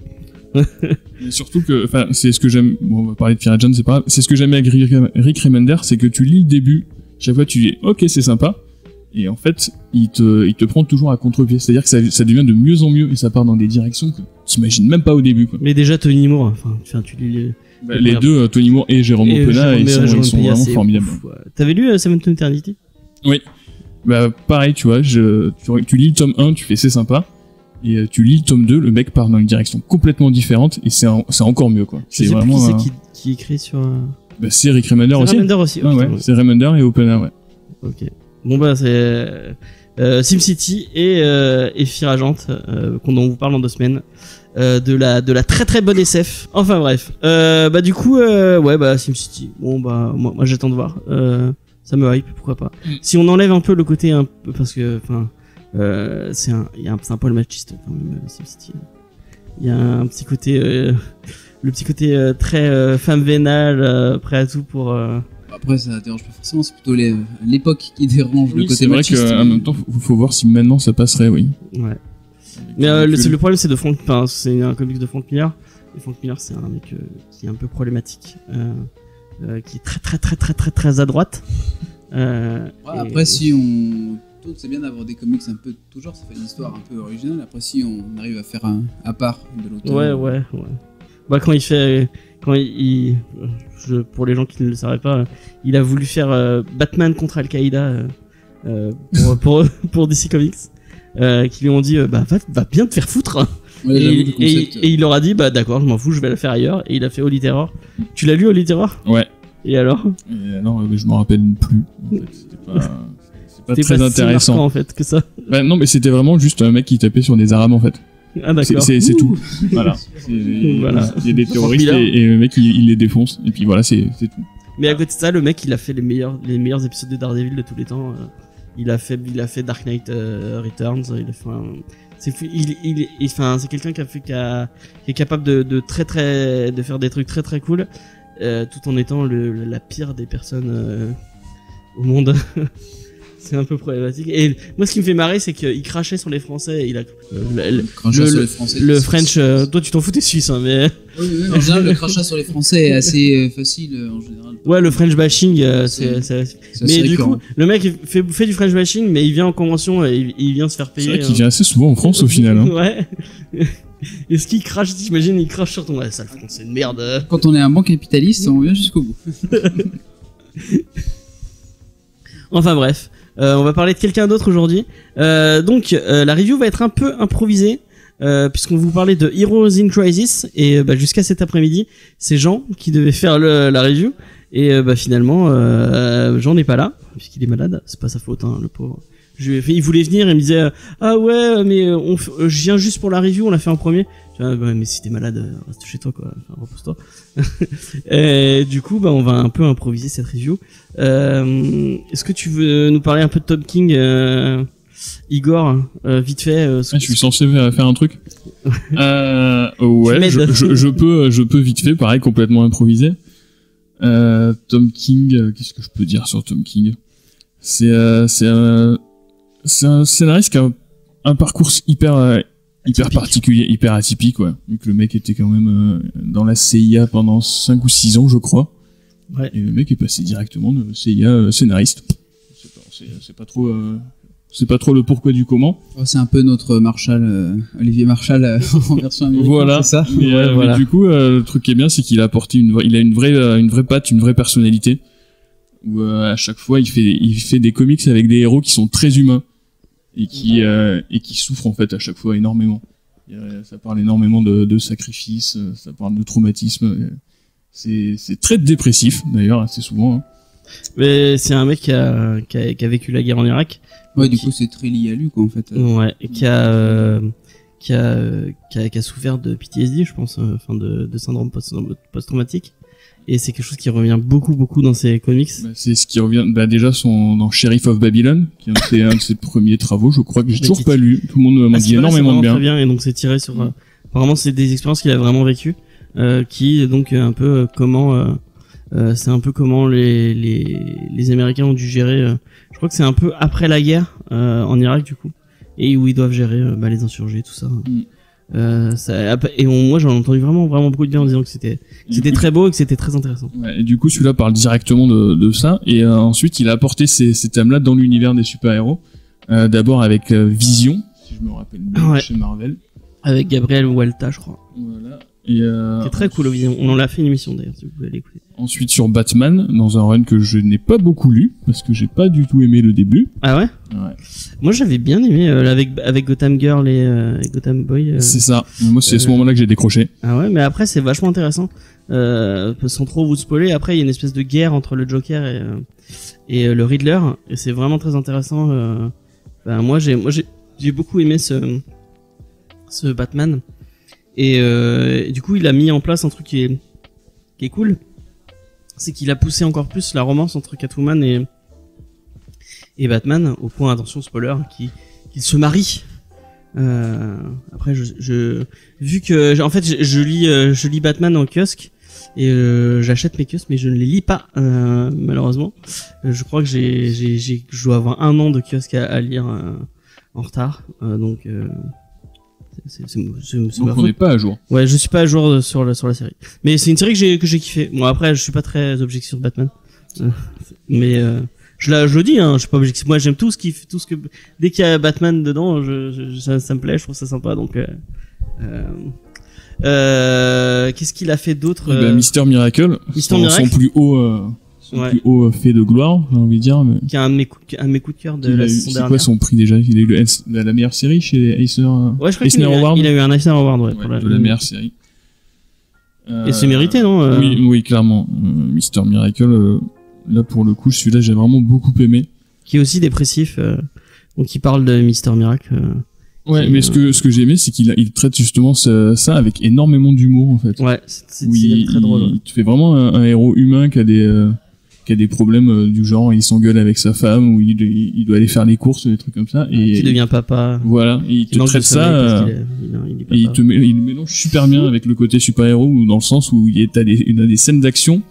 Mais surtout que, enfin, c'est ce que j'aime. Bon, on va parler de Pirate John, c'est pas grave. C'est ce que j'aime avec Rick Remender, c'est que tu lis le début. Chaque fois, tu dis, ok, c'est sympa. Et en fait, il te prend toujours à contre-pied. C'est-à-dire que ça devient de mieux en mieux et ça part dans des directions que t'imagines même pas au début, quoi. Mais déjà, Tony Moore, tu lis les deux, Tony Moore et Jérôme Oppena, ils sont vraiment formidables. Ouais. T'avais lu Seven to Eternity? Oui. Bah, pareil, tu vois, tu lis le tome 1, tu fais c'est sympa. Et tu lis le tome 2, le mec part dans une direction complètement différente et c'est encore mieux, quoi. C'est vraiment qui écrit sur bah, c'est Rick Remender aussi. Remender aussi. Ouais, c'est Remender et Oppena, ouais. OK. Bon bah c'est SimCity et Fear Agent dont on vous parle dans 2 semaines. De la très très bonne SF. Enfin bref. Bah du coup ouais bah SimCity. Bon bah moi j'attends de voir. Ça me hype, pourquoi pas. Si on enlève un peu le côté un peu parce que enfin c'est un peu le machiste quand même SimCity. Il y a un petit côté le petit côté très femme vénale prêt à tout pour Après, ça dérange pas forcément, c'est plutôt l'époque qui dérange, le côté machiste. C'est vrai qu'en même temps, faut voir si maintenant ça passerait, oui. Ouais. Mais le problème, c'est c'est un comics de Frank Miller. Et Frank Miller, c'est un mec qui est un peu problématique, qui est très très très très très très à droite. Après, si on tourne, c'est bien d'avoir des comics un peu tout genre, ça fait une histoire un peu originale. Après, si on arrive à faire un à part de l'auteur. Ouais. Bah quand pour les gens qui ne le sauraient pas, il a voulu faire Batman contre Al-Qaïda pour DC Comics, qui lui ont dit va bien te faire foutre. Ouais, et il leur a dit bah d'accord, je m'en fous, je vais le faire ailleurs. Et il a fait Holy Terror. Tu l'as lu Holy Terror? Ouais. Et alors? Non, mais je m'en rappelle plus. En fait, c'est pas très intéressant si en fait que ça. Bah non, mais c'était vraiment juste un mec qui tapait sur des arabes en fait. Ah d'accord. C'est tout. Voilà. Il y a des terroristes et le mec il les défonce et puis voilà, c'est tout. Mais à côté de ça, le mec il a fait les meilleurs épisodes de Daredevil de tous les temps. Il a fait Dark Knight Returns. Il a fait c'est quelqu'un qui est capable de faire des trucs très très cool, tout en étant la pire des personnes au monde. C'est un peu problématique. Et moi, ce qui me fait marrer, c'est qu'il crachait sur les Français. Il a le French. Toi, tu t'en fous, t'es suisse, hein, mais. Oui, en général, le crachat sur les Français est assez facile en général. Ouais, le French bashing, c'est mais du coup, le mec fait du French bashing, mais il vient en convention et il vient se faire payer. C'est vrai qu'il vient assez souvent en France au final. Hein. Ouais. Et ce qu'il crache, t'imagines, il crache sur ton sale français de merde. Quand on est un bon capitaliste, on vient jusqu'au bout. Enfin bref. On va parler de quelqu'un d'autre aujourd'hui. Donc la review va être un peu improvisée, puisqu'on vous parlait de Heroes in Crisis, et jusqu'à cet après-midi, c'est Jean qui devait faire la review, et finalement Jean n'est pas là puisqu'il est malade. C'est pas sa faute, hein, le pauvre. Il voulait venir et me disait ah ouais mais je viens juste pour la review, on l'a fait en premier. Mais si t'es malade, reste chez toi quoi, enfin, repose-toi. Et du coup on va un peu improviser cette review. Est-ce que tu veux nous parler un peu de Tom King, Igor, vite fait? Je suis censé faire un truc. Ouais, je peux vite fait, pareil, complètement improviser. Tom King, qu'est-ce que je peux dire sur Tom King? C'est un scénariste qui a un parcours hyper particulier, hyper atypique, ouais. Vu que le mec était quand même dans la CIA pendant 5 ou 6 ans, je crois. Ouais. Et le mec est passé directement de CIA scénariste. C'est pas trop le pourquoi du comment. Oh, c'est un peu notre Marshall, Olivier Marshall en version américaine. Voilà. C'est ça. Mais du coup, le truc qui est bien, c'est qu'il a apporté il a une vraie patte, une vraie personnalité. Où à chaque fois, il fait des comics avec des héros qui sont très humains. Et qui souffrent en fait à chaque fois énormément. Ça parle énormément de sacrifices, ça parle de traumatisme. C'est très dépressif d'ailleurs assez souvent. Hein. Mais c'est un mec qui a vécu la guerre en Irak. Ouais, du coup c'est très lié à lui quoi en fait. Ouais, et qui a souffert de PTSD, je pense, enfin de syndrome post-traumatique. Et c'est quelque chose qui revient beaucoup dans ses comics. C'est ce qui revient déjà dans Sheriff of Babylon, qui est un de ses premiers travaux, je crois que j'ai toujours pas lu. Tout le monde m'a dit énormément de bien. Très bien. Et donc c'est tiré sur apparemment c'est des expériences qu'il a vraiment vécues, qui donc un peu comment c'est un peu comment les Américains ont dû gérer, je crois que c'est un peu après la guerre en Irak du coup, et où ils doivent gérer les insurgés, tout ça. Moi j'en ai entendu vraiment beaucoup de bien en disant que c'était très beau et que c'était très intéressant. Ouais, et du coup celui-là parle directement de ça, et ensuite il a apporté ces thèmes-là dans l'univers des super-héros. D'abord avec Vision, si je me rappelle bien, chez Marvel. Avec Gabriel Walta, je crois. Voilà. C'est très cool, Vision. On en a fait une émission d'ailleurs, si vous pouvez l'écouter. Ensuite sur Batman, dans un run que je n'ai pas beaucoup lu, parce que j'ai pas du tout aimé le début. Ah ouais? Ouais. Moi j'avais bien aimé avec Gotham Girl et Gotham Boy. C'est ça. Moi c'est à ce moment-là que j'ai décroché. Ah ouais, mais après c'est vachement intéressant. Sans trop vous spoiler, après il y a une espèce de guerre entre le Joker et le Riddler, et c'est vraiment très intéressant. Moi j'ai beaucoup aimé ce Batman, et du coup il a mis en place un truc qui est cool, c'est qu'il a poussé encore plus la romance entre Catwoman et Batman, au point, attention spoiler, qu'ils se marient. Après vu que en fait je lis Batman en kiosque, et j'achète mes kiosques mais je ne les lis pas malheureusement. Je crois que je dois avoir 1 an de kiosque à lire en retard, donc on n'est pas à jour. Ouais, je suis pas à jour sur la série, mais c'est une série que j'ai kiffé. Bon, après je suis pas très objectif sur Batman, mais je le dis, hein, je suis pas objectif. Moi j'aime tout ce que dès qu'il y a Batman dedans, ça me plaît, je trouve ça sympa, donc qu'est-ce qu'il a fait d'autre? Mister Miracle, son plus haut fait de gloire, j'ai envie de dire. Mais... Qui a un de mes coups de cœur de la saison dernière. C'est quoi son prix déjà? Il a eu la meilleure série chez Eisner. Ouais, je crois qu'il a eu un Eisner Award, de la meilleure série. Et c'est mérité, non? Oui, clairement. Mister Miracle, là pour le coup, celui-là j'ai vraiment beaucoup aimé. Qui est aussi dépressif, donc il parle de Mister Miracle. Ouais, mais ce que j'ai aimé, c'est qu'il traite justement ça avec énormément d'humour, en fait. Ouais, c'est très drôle. Il te fait vraiment un héros humain qui a des problèmes du genre, il s'engueule avec sa femme, ou il doit aller faire les courses, des trucs comme ça. Et qui devient papa. Voilà, et il te traite ça, et il le mélange super bien avec le côté super-héros, dans le sens où il y a des scènes d'action,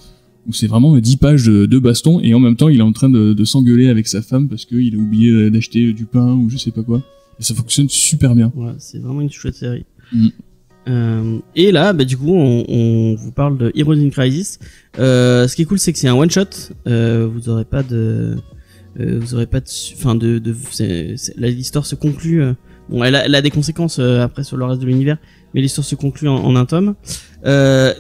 où c'est vraiment 10 pages de baston, et en même temps, il est en train de s'engueuler avec sa femme, parce qu'il a oublié d'acheter du pain, ou je sais pas quoi. Et ça fonctionne super bien. Ouais, c'est vraiment une chouette série. Et là, du coup, on vous parle de Heroes in Crisis. Ce qui est cool, c'est que c'est un one shot. Vous aurez pas l'histoire se conclut. Bon, elle a des conséquences après sur le reste de l'univers, mais l'histoire se conclut en un tome.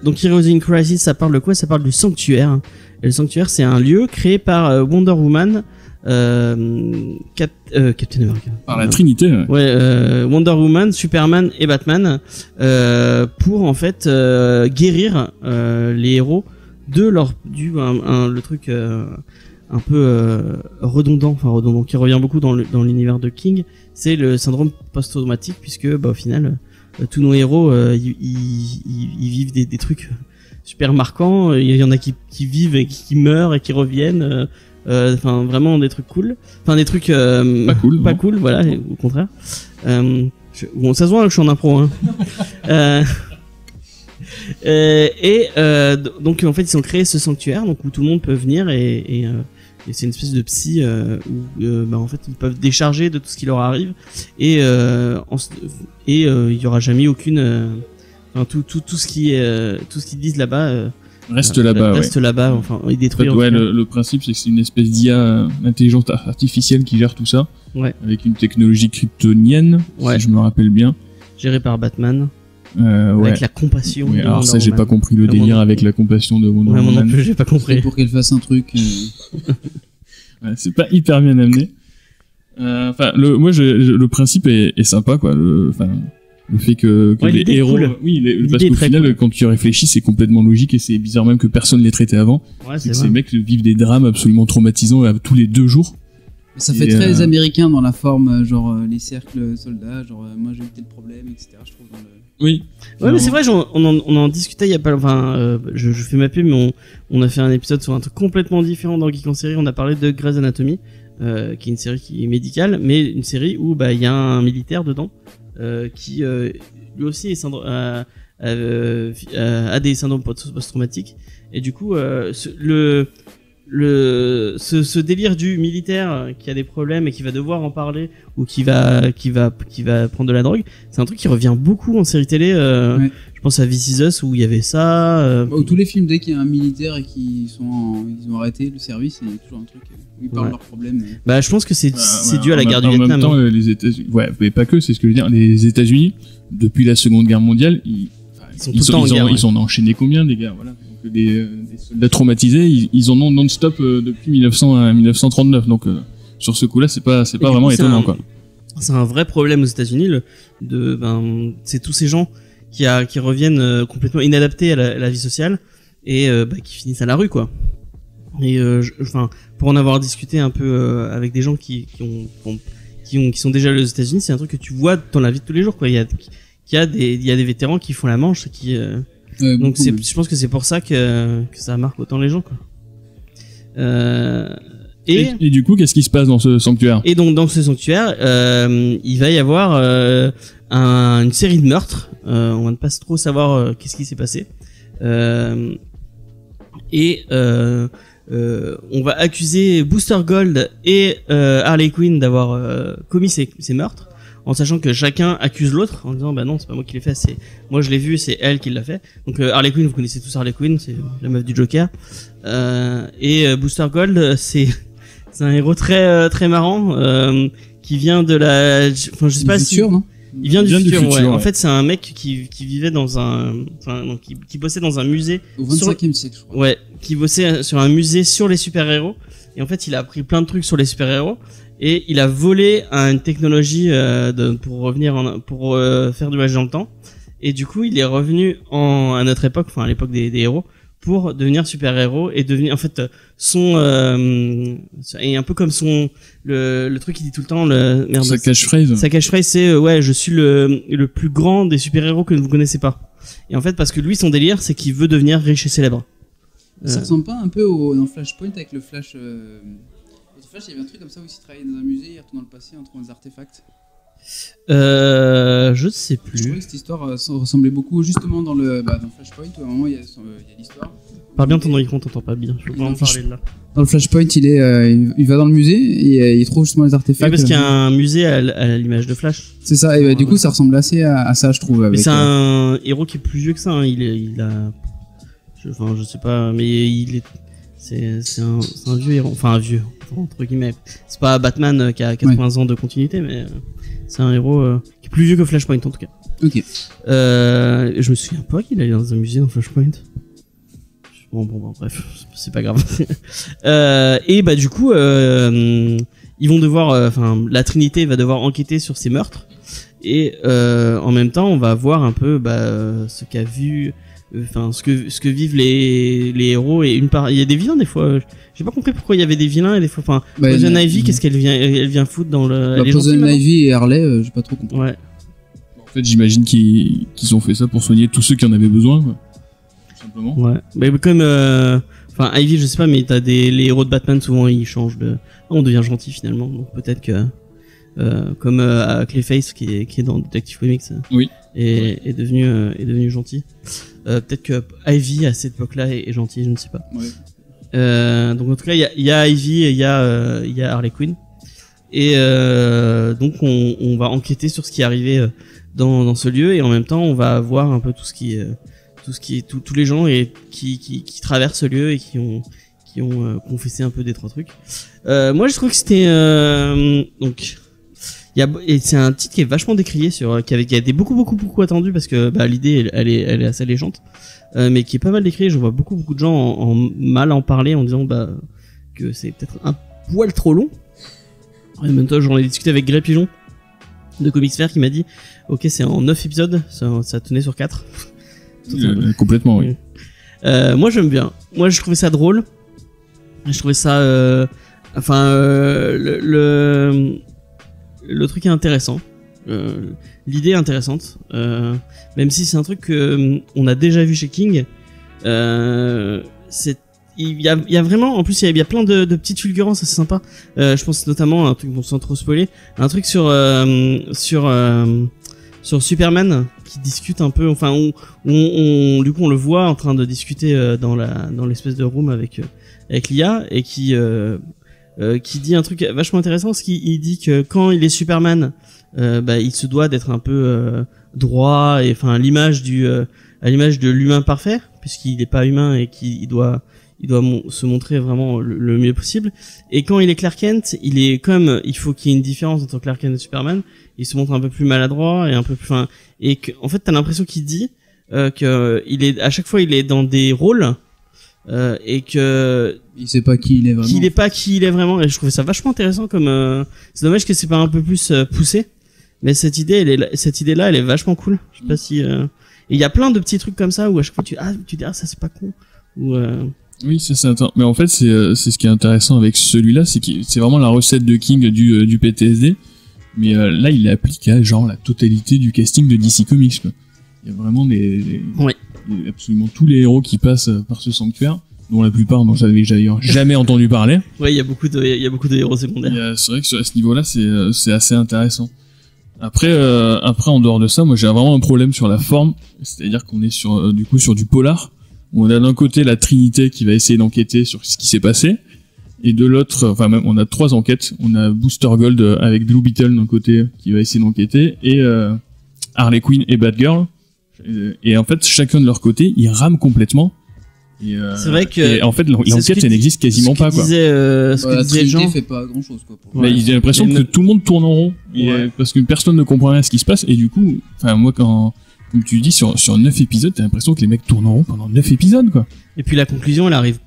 Donc Heroes in Crisis, ça parle de quoi? Ça parle du sanctuaire. Et le sanctuaire, c'est un lieu créé par Wonder Woman. Captain America. Par la Trinité. Ouais, Wonder Woman, Superman et Batman, pour en fait guérir les héros de le truc un peu redondant, qui revient beaucoup dans l'univers de King, c'est le syndrome post-traumatique, puisque au final tous nos héros ils vivent des trucs super marquants. Il y en a qui vivent et qui meurent et qui reviennent. Vraiment des trucs cool, des trucs pas cool, voilà, au contraire. Bon, ça se voit que je suis en impro, hein. Donc en fait ils ont créé ce sanctuaire, donc où tout le monde peut venir, et c'est une espèce de psy où en fait ils peuvent décharger de tout ce qui leur arrive, et il y aura jamais aucune tout ce qu'ils disent là-bas reste là-bas. Reste là-bas, enfin, il détruit. En fait, le principe, c'est que c'est une espèce d'IA, intelligence artificielle qui gère tout ça. Ouais. Avec une technologie kryptonienne, si je me rappelle bien. Gérée par Batman. Ouais. Avec la compassion. Ouais, alors ça, j'ai pas compris le délire avec la compassion de Wonder Woman. Moi non plus, j'ai pas compris. Pour qu'elle fasse un truc. Ouais, c'est pas hyper bien amené. Le principe est sympa, quoi. Le fait que les héros, cool. Parce qu'au final, quand tu réfléchis, c'est complètement logique, et c'est bizarre même que personne l'ait traité avant. Ouais, c'est que ces mecs vivent des drames absolument traumatisants tous les 2 jours. Mais ça fait très américain dans la forme, genre les cercles soldats, genre moi j'ai eu tel problème, etc. Je trouve dans le. Oui. Ouais, mais c'est vrai, on en discutait il y a pas. Je fais ma pub, mais on a fait un épisode sur un truc complètement différent dans Geek en série. On a parlé de Grey's Anatomy, qui est une série qui est médicale, mais une série où il y a un militaire dedans. Qui lui aussi a des syndromes post-traumatiques, et du coup ce délire du militaire qui a des problèmes et qui va devoir en parler ou qui va prendre de la drogue, c'est un truc qui revient beaucoup en série télé. Je pense à This Is Us où il y avait ça. Tous les films, dès qu'il y a un militaire et qu'ils ont arrêté le service, il y a toujours un truc où ils parlent de leurs problèmes. Bah, je pense que c'est dû à la guerre du Vietnam. En même temps, les États-Unis, mais pas que, c'est ce que je veux dire. Les États-Unis, depuis la Seconde Guerre mondiale, ils ont enchaîné combien, des gars, voilà. Des soldats traumatisés, ils en ont non-stop depuis 1900 à 1939. Donc sur ce coup-là, c'est pas vraiment étonnant, quoi. C'est un vrai problème aux États-Unis, c'est tous ces gens qui reviennent complètement inadaptés à la vie sociale et qui finissent à la rue, quoi. Et pour en avoir discuté un peu avec des gens qui sont déjà allés aux États-Unis, c'est un truc que tu vois dans la vie de tous les jours, quoi. Il y a des vétérans qui font la manche, donc je pense que c'est pour ça que ça marque autant les gens, quoi. Et du coup, qu'est-ce qui se passe dans ce sanctuaire ? Et donc dans ce sanctuaire, il va y avoir une série de meurtres. On va ne pas trop savoir qu'est-ce qui s'est passé. On va accuser Booster Gold et Harley Quinn d'avoir commis ces meurtres, en sachant que chacun accuse l'autre en disant bah non, c'est pas moi qui l'ai fait, c'est moi je l'ai vu, c'est elle qui l'a fait. Donc Harley Quinn, vous connaissez tous Harley Quinn, c'est la meuf du Joker. Et Booster Gold, c'est un héros très très marrant qui vient de la, enfin je sais pas si non, il vient du futur, ouais. En fait, c'est un mec qui vivait dans qui bossait dans un musée au 25e siècle, je crois. Ouais, qui bossait sur un musée sur les super-héros. Et en fait, il a appris plein de trucs sur les super-héros et il a volé une technologie pour faire du voyage dans le temps. Et du coup, il est revenu à notre époque, enfin à l'époque des héros, pour devenir super-héros et devenir en fait et un peu comme le truc qu'il dit tout le temps, sa catchphrase. Sa catchphrase, c'est je suis le plus grand des super-héros que vous connaissez pas. Et en fait, parce que lui, son délire, c'est qu'il veut devenir riche et célèbre. Ça ressemble pas un peu dans Flashpoint avec le Flash. Dans Flash, il y avait un truc comme ça où il travaillait dans un musée, il retourne dans le passé en trouvant des artefacts. Je sais plus. Je trouvais que cette histoire ressemblait beaucoup justement dans Flashpoint où à un moment il y a l'histoire. Parle bien ton micro, on t'entend pas bien. Je peux pas en parler de là. Dans le Flashpoint, il va dans le musée et il trouve justement les artefacts. Oui, parce qu'il y a un musée à l'image de Flash. C'est ça, et du coup ça ressemble assez à ça, je trouve. Mais c'est un héros qui est plus vieux que ça, hein. Je sais pas, mais c'est un vieux héros, enfin un vieux entre guillemets. C'est pas Batman qui a 80 ans de continuité, mais c'est un héros qui est plus vieux que Flashpoint en tout cas. Ok. Je me souviens pas qu'il allait dans un musée dans Flashpoint. Bon, bref, c'est pas grave. Et du coup, ils vont devoir, la Trinité va devoir enquêter sur ces meurtres. Et en même temps, on va voir un peu ce qu'a vu, ce que vivent les héros. Et il y a des vilains des fois. J'ai pas compris pourquoi il y avait des vilains et des fois. Poison Ivy, qu'est-ce qu'elle vient foutre dans le. Poison Ivy et Harley, j'ai pas trop compris. Ouais. En fait, j'imagine qu'ils ont fait ça pour soigner tous ceux qui en avaient besoin, quoi. Simplement. Ouais. Mais comme Ivy, je sais pas, mais les héros de Batman souvent ils changent on devient gentil finalement. Donc peut-être que comme Clayface qui est dans Detective Comics, oui, est devenu gentil. Peut-être que Ivy à cette époque-là est gentil, je ne sais pas. Ouais. Donc en tout cas il y a Ivy et il y a Harley Quinn. Et donc on va enquêter sur ce qui est arrivé dans ce lieu et en même temps on va voir un peu tous les gens et qui traversent ce lieu et qui ont confessé un peu des trois trucs. Moi je trouve que c'était donc et c'est un titre qui est vachement décrié qui a été beaucoup attendu parce que l'idée elle est assez alléchante, mais qui est pas mal décrié. Je vois beaucoup de gens mal en parler en disant que c'est peut-être un poil trop long. En même temps, j'en ai discuté avec Grey Pigeon de Comics Fair qui m'a dit ok, c'est en 9 épisodes, ça tenait sur 4. Complètement, oui. Moi j'aime bien. Moi je trouvais ça drôle. Je trouvais ça le truc est intéressant. L'idée est intéressante. Même si c'est un truc que on a déjà vu chez King. Il y a vraiment, en plus il y a plein de petites fulgurances, c'est sympa. Je pense notamment à un truc, bon, sans trop spoiler, un truc sur sur Superman qui discute un peu, enfin du coup on le voit en train de discuter dans l'espèce de room avec l'IA et qui dit un truc vachement intéressant, parce qu'il dit que quand il est Superman, il se doit d'être un peu droit, et enfin à l'image de l'humain parfait, puisqu'il n'est pas humain et qu'il doit se montrer vraiment le mieux possible. Et quand il est Clark Kent, il faut qu'il y ait une différence entre Clark Kent et Superman. Il se montre un peu plus maladroit et un peu plus, et que, en fait, t'as l'impression qu'il dit à chaque fois il est dans des rôles et que il sait pas qui il est vraiment. Qu'il n'est pas qui il est vraiment. Et je trouvais ça vachement intéressant comme. C'est dommage que c'est pas un peu plus poussé. Mais cette idée-là, elle est vachement cool. Je sais pas si. Et il y a plein de petits trucs comme ça où à chaque fois tu dis ça c'est pas con. Ou Oui, c'est ça. Mais en fait, c'est ce qui est intéressant avec celui-là, c'est que c'est vraiment la recette de King du PTSD. Mais là, il l'applique à genre la totalité du casting de DC Comics, quoi. Il y a vraiment absolument tous les héros qui passent par ce sanctuaire, dont la plupart dont j'avais jamais entendu parler. Ouais, il y a beaucoup de héros secondaires. C'est vrai que à ce niveau-là, c'est assez intéressant. Après, en dehors de ça, moi, j'ai vraiment un problème sur la forme. C'est-à-dire qu'on est sur du polar. On a d'un côté la Trinité qui va essayer d'enquêter sur ce qui s'est passé, et de l'autre, enfin même on a 3 enquêtes. On a Booster Gold avec Blue Beetle d'un côté qui va essayer d'enquêter, et Harley Quinn et Batgirl. Et en fait, chacun de leur côté, ils rament complètement. C'est vrai que en fait l'enquête elle n'existe quasiment pas, quoi. Ce que disait Jean fait pas grand chose, quoi. Mais j'ai l'impression que tout le monde tourne en rond, parce que personne ne comprend rien à ce qui se passe, et du coup, enfin moi comme tu dis, sur 9 épisodes, t'as l'impression que les mecs tournent en rond pendant 9 épisodes, quoi. Et puis la conclusion, elle arrive.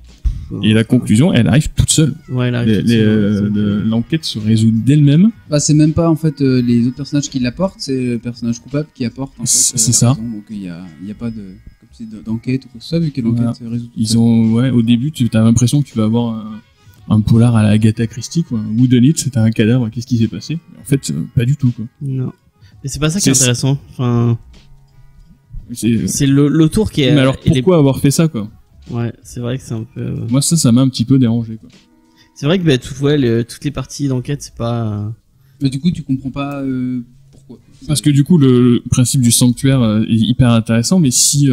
Et la conclusion, elle arrive toute seule. Ouais, elle arrive toute seule. L'enquête se résout d'elle-même. Bah, c'est même pas, en fait, les autres personnages qui l'apportent, c'est le personnage coupable qui apporte, en fait. C'est ça. Raison. Donc, il y a pas d'enquête ou quoi que ce soit, vu que l'enquête se résout toute seule. Au début, t'as l'impression que tu vas avoir un polar à la Agatha Christie, quoi. Whodunit, c'était un cadavre, qu'est-ce qui s'est passé? En fait, pas du tout, quoi. Non. Mais c'est pas ça qui est intéressant. Enfin, c'est l'autour qui est. Mais alors pourquoi avoir fait ça, quoi? Ouais, c'est vrai que c'est un peu. Moi, ça m'a un petit peu dérangé, quoi. C'est vrai que toutes les parties d'enquête, c'est pas. Mais du coup, tu comprends pas pourquoi. Parce que du coup, le principe du sanctuaire est hyper intéressant, mais si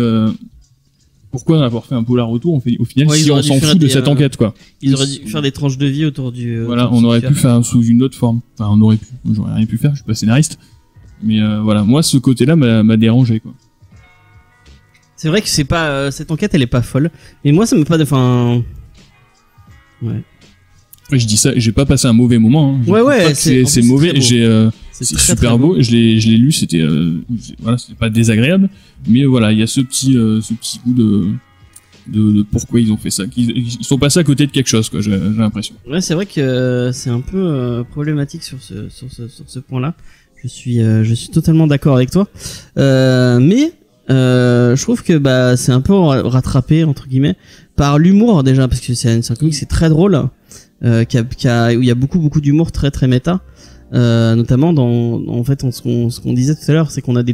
pourquoi avoir fait un polar autour, au final, si on s'en fout de cette enquête, quoi. Ils auraient dû faire des tranches de vie autour du. Voilà, on aurait pu faire sous une autre forme. Enfin, j'aurais rien pu faire, je suis pas scénariste. Mais voilà, moi, ce côté-là m'a dérangé, quoi. C'est vrai que c'est pas cette enquête, elle est pas folle. Mais moi, ça me pas de. Enfin. Ouais. Je dis ça, j'ai pas passé un mauvais moment. Hein. Ouais, c'est mauvais. C'est super beau. Je l'ai lu, c'était c'était pas désagréable, mais voilà, il y a ce petit goût de pourquoi ils ont fait ça. Ils sont passés à côté de quelque chose, quoi. J'ai l'impression. Ouais, c'est vrai que c'est un peu problématique sur ce point-là. Je suis totalement d'accord avec toi. Mais je trouve que c'est un peu rattrapé entre guillemets par l'humour déjà, parce que c'est un comic, c'est très drôle, où il y a beaucoup d'humour très très méta, notamment en fait ce qu'on disait tout à l'heure, c'est qu'on a il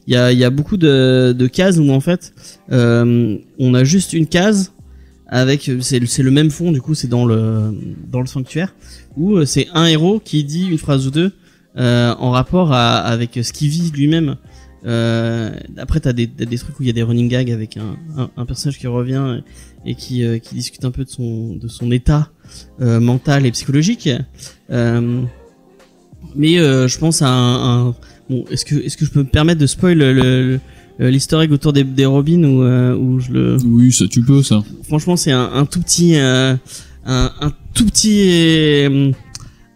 y a beaucoup de cases où en fait on a juste une case avec c'est le même fond, du coup c'est dans le sanctuaire, où c'est un héros qui dit une phrase ou deux en rapport avec ce qu'il vit lui-même. Après t'as des trucs où il y a des running gags avec un personnage qui revient et qui discute un peu de son état mental et psychologique, mais je pense à bon, est-ce que je peux me permettre de spoil l'easter egg autour des Robins, où je le... Oui, ça tu peux, ça. Franchement, c'est un tout petit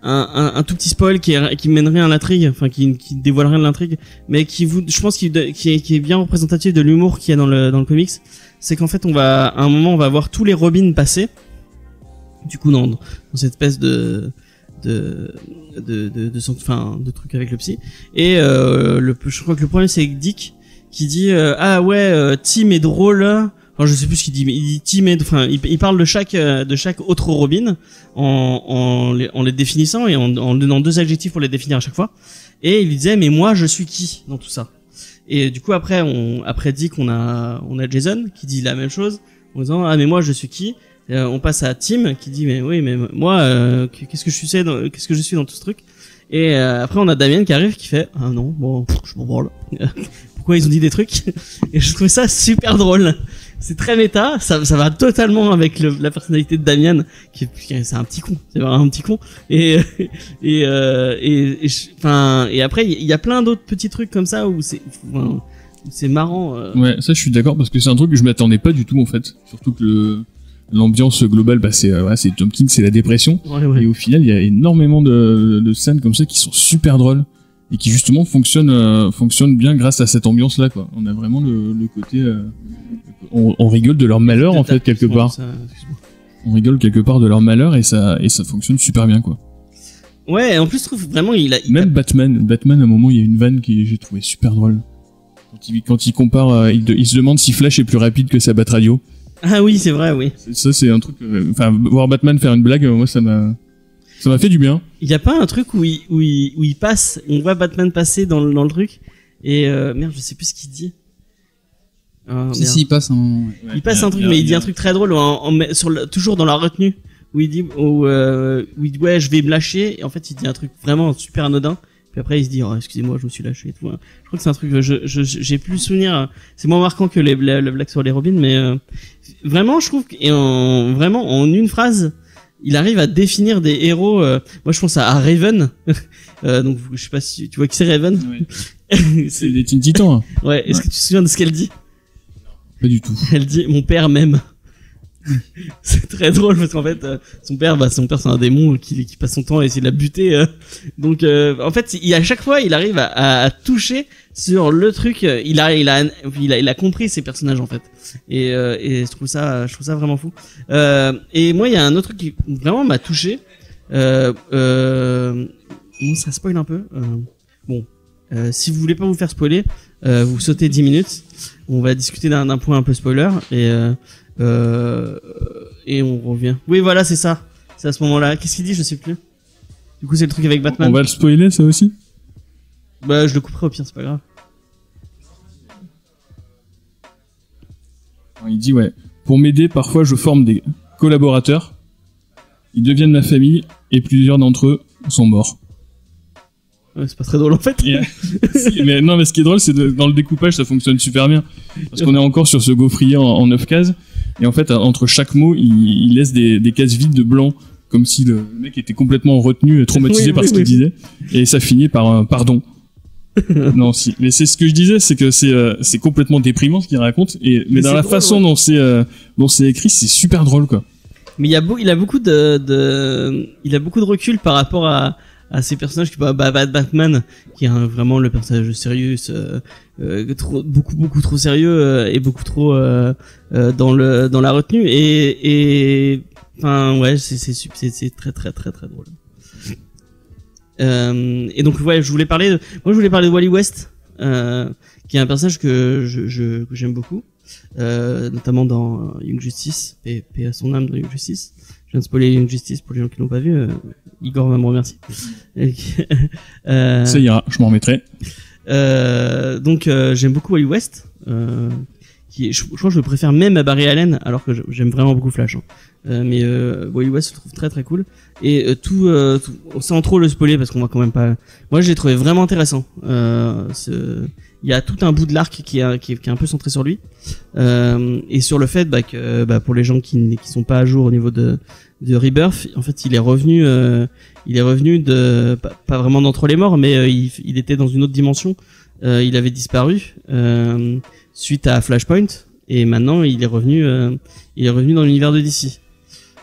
un tout petit spoil qui mène rien à l'intrigue, enfin qui dévoile rien de l'intrigue, mais je pense qui est bien représentatif de l'humour qu'il y a dans le comics. C'est qu'en fait à un moment on va voir tous les Robins passer, du coup dans cette espèce de truc avec le psy, et je crois que le premier c'est Dick qui dit Tim est drôle. Enfin, je sais plus ce qu'il dit, mais il dit Tim est, enfin, il parle de chaque autre Robin en les définissant et en donnant 2 adjectifs pour les définir à chaque fois. Et il disait, mais moi, je suis qui dans tout ça? Et du coup, après Dick, on a Jason qui dit la même chose en disant, mais moi, je suis qui? On passe à Tim qui dit mais oui mais moi qu'est-ce que je suis dans tout ce truc. Et après on a Damien qui arrive qui fait ah non bon je m'en branle. Pourquoi ils ont dit des trucs. Et je trouve ça super drôle. C'est très méta, ça va totalement avec la personnalité de Damien qui c'est un petit con, c'est vraiment un petit con. Et après il y a plein d'autres petits trucs comme ça où c'est marrant. Ouais, ça je suis d'accord parce que c'est un truc que je m'attendais pas du tout en fait, surtout que l'ambiance globale c'est Tom King, c'est la dépression. Ouais. Et au final il y a énormément de scènes comme ça qui sont super drôles et qui justement fonctionnent bien grâce à cette ambiance là quoi. On a vraiment le côté on rigole de leur malheur en fait quelque part. On rigole quelque part de leur malheur et ça fonctionne super bien quoi. Ouais, en plus je trouve vraiment même Batman à un moment il y a une vanne que j'ai trouvé super drôle. Quand il compare il se demande si Flash est plus rapide que sa Bat Radio. Ah oui, c'est vrai, oui. Ça c'est un truc voir Batman faire une blague moi ça m'a fait du bien. Il y a pas un truc où il passe, on voit Batman passer dans le truc et merde, je sais plus ce qu'il dit. Si, il passe un moment. Ouais. Il passe un truc, mais il dit un truc très drôle toujours dans la retenue où il dit ouais je vais me lâcher et en fait il dit un truc vraiment super anodin. Puis après il se dit oh, excusez-moi je me suis lâché et tout. Je crois que c'est un truc que j'ai plus le souvenir. C'est moins marquant que le blague sur les Robins, mais vraiment je trouve en une phrase il arrive à définir des héros. Moi je pense à Raven. Donc je sais pas si tu vois qui c'est Raven. Ouais. C'est les Teen Titans. Hein. Ouais. Est-ce que tu te souviens de ce qu'elle dit? Pas du tout. Elle dit mon père m'aime. C'est très drôle parce qu'en fait son père c'est un démon qui passe son temps à essayer de la buter. Donc en fait à chaque fois il arrive à toucher sur le truc. Il a compris ses personnages en fait. Et je trouve ça vraiment fou. Et moi il y a un autre truc qui vraiment m'a touché. Bon, ça spoil un peu. Si vous voulez pas vous faire spoiler, vous sautez 10 minutes. On va discuter d'un point un peu spoiler et on revient. Oui, voilà, c'est ça. C'est à ce moment-là. Qu'est-ce qu'il dit? Je sais plus. Du coup, c'est le truc avec Batman. On va le spoiler, ça aussi? Bah, je le couperai au pire, c'est pas grave. Il dit ouais. Pour m'aider, parfois je forme des collaborateurs. Ils deviennent ma famille et plusieurs d'entre eux sont morts. Ouais, c'est pas très drôle en fait. Mais non, mais ce qui est drôle, c'est dans le découpage, ça fonctionne super bien. Parce qu'on est encore sur ce gaufrier en 9 cases. Et en fait, entre chaque mot, il laisse des cases vides de blanc. Comme si le mec était complètement retenu, traumatisé par ce qu'il disait. Et ça finit par un pardon. Non, si. Mais c'est ce que je disais, c'est que c'est complètement déprimant ce qu'il raconte. Mais dans la drôle, façon dont c'est écrit, c'est super drôle, quoi. Mais il a beaucoup de recul par rapport à ces personnages qui Batman qui est vraiment le personnage sérieux beaucoup trop sérieux et beaucoup trop dans la retenue et enfin ouais c'est très très très très drôle. Et donc ouais je voulais parler de Wally West qui est un personnage que j'aime beaucoup notamment dans Young Justice et à son âme dans Young Justice. Je viens de spoiler Young Justice pour les gens qui l'ont pas vu. Igor va me remercier. Ça ira, je m'en remettrai. Donc j'aime beaucoup Wally West. Je crois que je le préfère même à Barry Allen, alors que j'aime vraiment beaucoup Flash. Mais Wally West je le trouve très très cool. Et tout sans trop le spoiler parce qu'on va quand même pas. Moi je l'ai trouvé vraiment intéressant. Il y a tout un bout de l'arc qui est un peu centré sur lui et sur le fait que pour les gens qui sont pas à jour au niveau de Rebirth, en fait il est revenu de pas vraiment d'entre les morts, mais il était dans une autre dimension. Il avait disparu suite à Flashpoint et maintenant il est revenu dans l'univers de DC.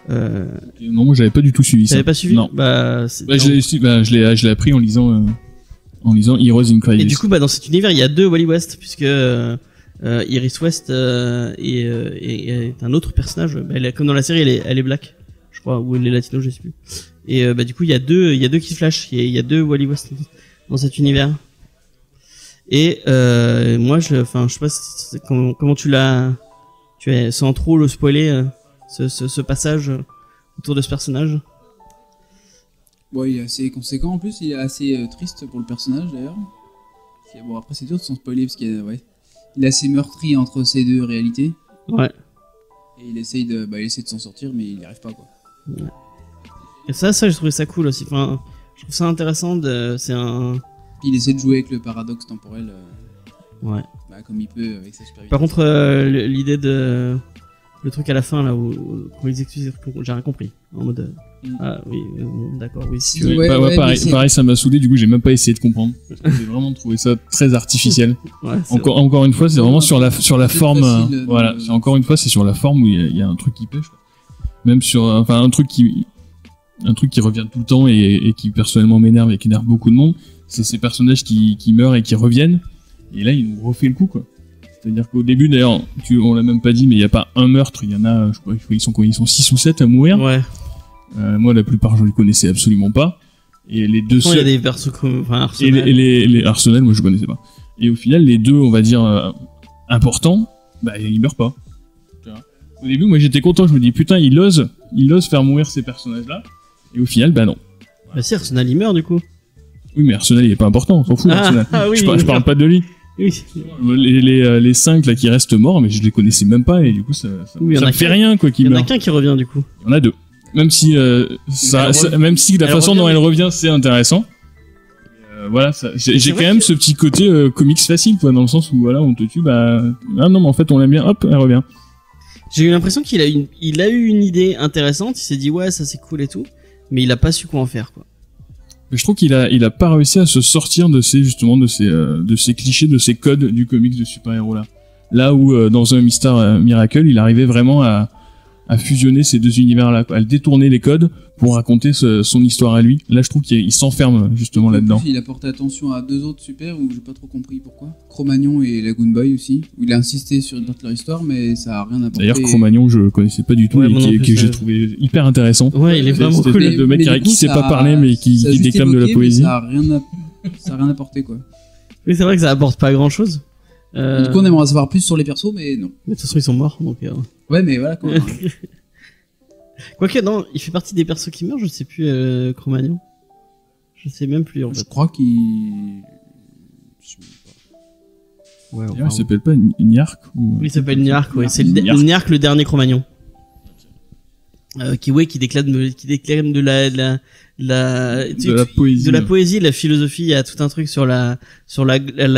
Non, moi j'avais pas du tout suivi ça. T'avais pas suivi? Non. Je l'ai appris en lisant Heroes in Crisis. Et du coup dans cet univers il y a deux Wally West puisque Iris West est un autre personnage. Comme dans la série elle est black, je crois, ou elle est latino, je sais plus. Et du coup il y a deux Kid Flash, il y a deux Wally West dans cet univers. Et moi je sais pas comment tu as sans trop le spoiler ce passage autour de ce personnage. Bon, il est assez conséquent en plus, il est assez triste pour le personnage d'ailleurs. Bon, après c'est dur de s'en spoiler parce qu'il est assez meurtri entre ces deux réalités. Ouais. Et il essaye de s'en sortir, mais il n'y arrive pas, quoi. Ouais. Et ça, j'ai trouvé ça cool aussi. Enfin, je trouve ça intéressant. Il essaie de jouer avec le paradoxe temporel. Ouais. Comme il peut avec sa super vitesse. Par contre, l'idée de le truc à la fin là où ils expliquent, j'ai rien compris. En mode ah oui, d'accord, oui. Si pareil, ça m'a saoulé. Du coup, j'ai même pas essayé de comprendre. Parce que j'ai vraiment trouvé ça très artificiel. Ouais, encore une fois, c'est vraiment sur la forme. Voilà. Encore une fois, c'est sur la forme où il y a un truc qui pêche. Même sur, un truc qui revient tout le temps et qui personnellement m'énerve et qui énerve beaucoup de monde. C'est ces personnages qui meurent et qui reviennent. Et là, il nous refait le coup, quoi. C'est-à-dire qu'au début, d'ailleurs, on l'a même pas dit, mais il n'y a pas un meurtre, il y en a, je crois, ils sont 6 ou 7 à mourir. Ouais. Moi, la plupart, je les connaissais absolument pas. Et les deux seuls. Il y a des persos comme, Arsenal. Et les Arsenal, moi, je connaissais pas. Et au final, les deux, on va dire, importants, ils meurent pas. Au début, moi, j'étais content, je me dis, putain, il ose faire mourir ces personnages-là. Et au final, non. Bah, si, Arsenal, il meurt, du coup. Oui, mais Arsenal, il est pas important, on s'en fout, Arsenal. Oui, je parle pas de lui. Oui. Les 5 là qui restent morts, mais je les connaissais même pas et du coup ça me fait rien quoi qu'ils meurent. Il y en a qu'un qui revient du coup. Il y en a 2. Même si même si la façon dont elle revient c'est intéressant. Voilà, j'ai quand même ce petit côté comics facile quoi, dans le sens où voilà on te tue non mais en fait on l'aime bien, hop elle revient. J'ai eu l'impression qu'il a eu une idée intéressante, il s'est dit ouais ça c'est cool et tout, mais il a pas su quoi en faire quoi. Mais je trouve qu'il a pas réussi à se sortir de ces clichés, de ces codes du comics de super-héros là. Là où dans un Mr. Miracle, il arrivait vraiment à fusionner ces deux univers là, à détourner les codes pour raconter son histoire à lui. Là, je trouve qu'il s'enferme justement là-dedans. Il a porté attention à 2 autres super où j'ai pas trop compris pourquoi. Cro-Magnon et Lagoon Boy aussi, où il a insisté sur une partie de leur histoire, mais ça a rien apporté. D'ailleurs, Cro-Magnon, je connaissais pas du tout et que j'ai trouvé hyper intéressant. Ouais, il est vraiment cool. Le mec qui sait pas parler mais qui déclame de la poésie. Ça a rien apporté quoi. Oui, c'est vrai que ça apporte pas grand-chose. Du coup, on aimerait savoir plus sur les persos, mais non. Mais de toute façon, ils sont morts, donc. Ouais, mais voilà quoi. Quoique, non, il fait partie des persos qui meurent, je sais plus, Cro-Magnon. Je sais même plus, en fait. Je crois qu'il... Ouais, il s'appelle pas Niark ou... Oui, il s'appelle Niark, ouais. C'est Niark, le dernier Cro-Magnon. Qui déclame de la poésie. De la poésie, de la philosophie. Il y a tout un truc sur la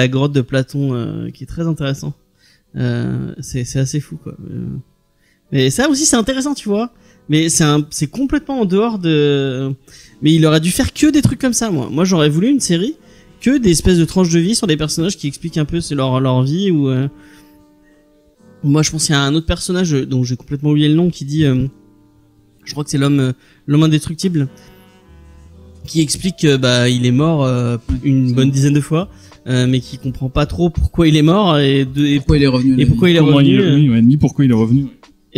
grotte de Platon, qui est très intéressant. C'est assez fou, quoi. Mais ça aussi, c'est intéressant, tu vois. Mais c'est complètement en dehors de... Mais il aurait dû faire que des trucs comme ça, moi. Moi, j'aurais voulu une série que des espèces de tranches de vie sur des personnages qui expliquent un peu leur vie ou... Moi, je pense qu'il y a un autre personnage dont j'ai complètement oublié le nom qui dit... je crois que c'est l'homme indestructible qui explique que il est mort une bonne dizaine de fois. Mais qui comprend pas trop pourquoi il est mort et pourquoi il est revenu. Et pourquoi il est revenu. Ni pourquoi il est revenu.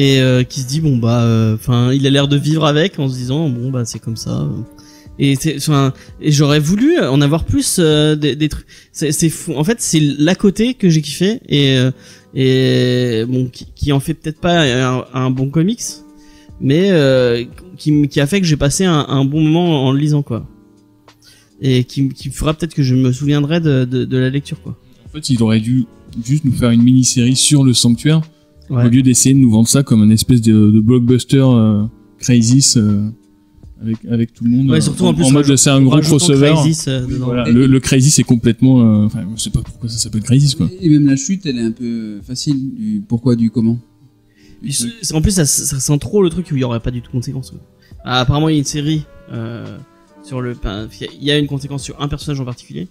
Et qui se dit il a l'air de vivre avec en se disant c'est comme ça. Et j'aurais voulu en avoir plus des trucs. C'est fou. En fait, c'est l'à côté que j'ai kiffé et qui en fait peut-être pas un bon comics, mais qui a fait que j'ai passé un bon moment en le lisant quoi. Et qui fera peut-être que je me souviendrai de la lecture quoi. En fait, il aurait dû juste nous faire une mini-série sur le sanctuaire au lieu d'essayer de nous vendre ça comme une espèce de blockbuster Crisis avec tout le monde. Ouais, surtout en plus mode c'est un gros crossover. Voilà, le Crisis est complètement je sais pas pourquoi ça s'appelle Crisis quoi. Et même la chute, elle est un peu facile du pourquoi du comment. En plus ça sent trop le truc où il y aurait pas du tout de conséquences. Apparemment il y a une série il y a une conséquence sur un personnage en particulier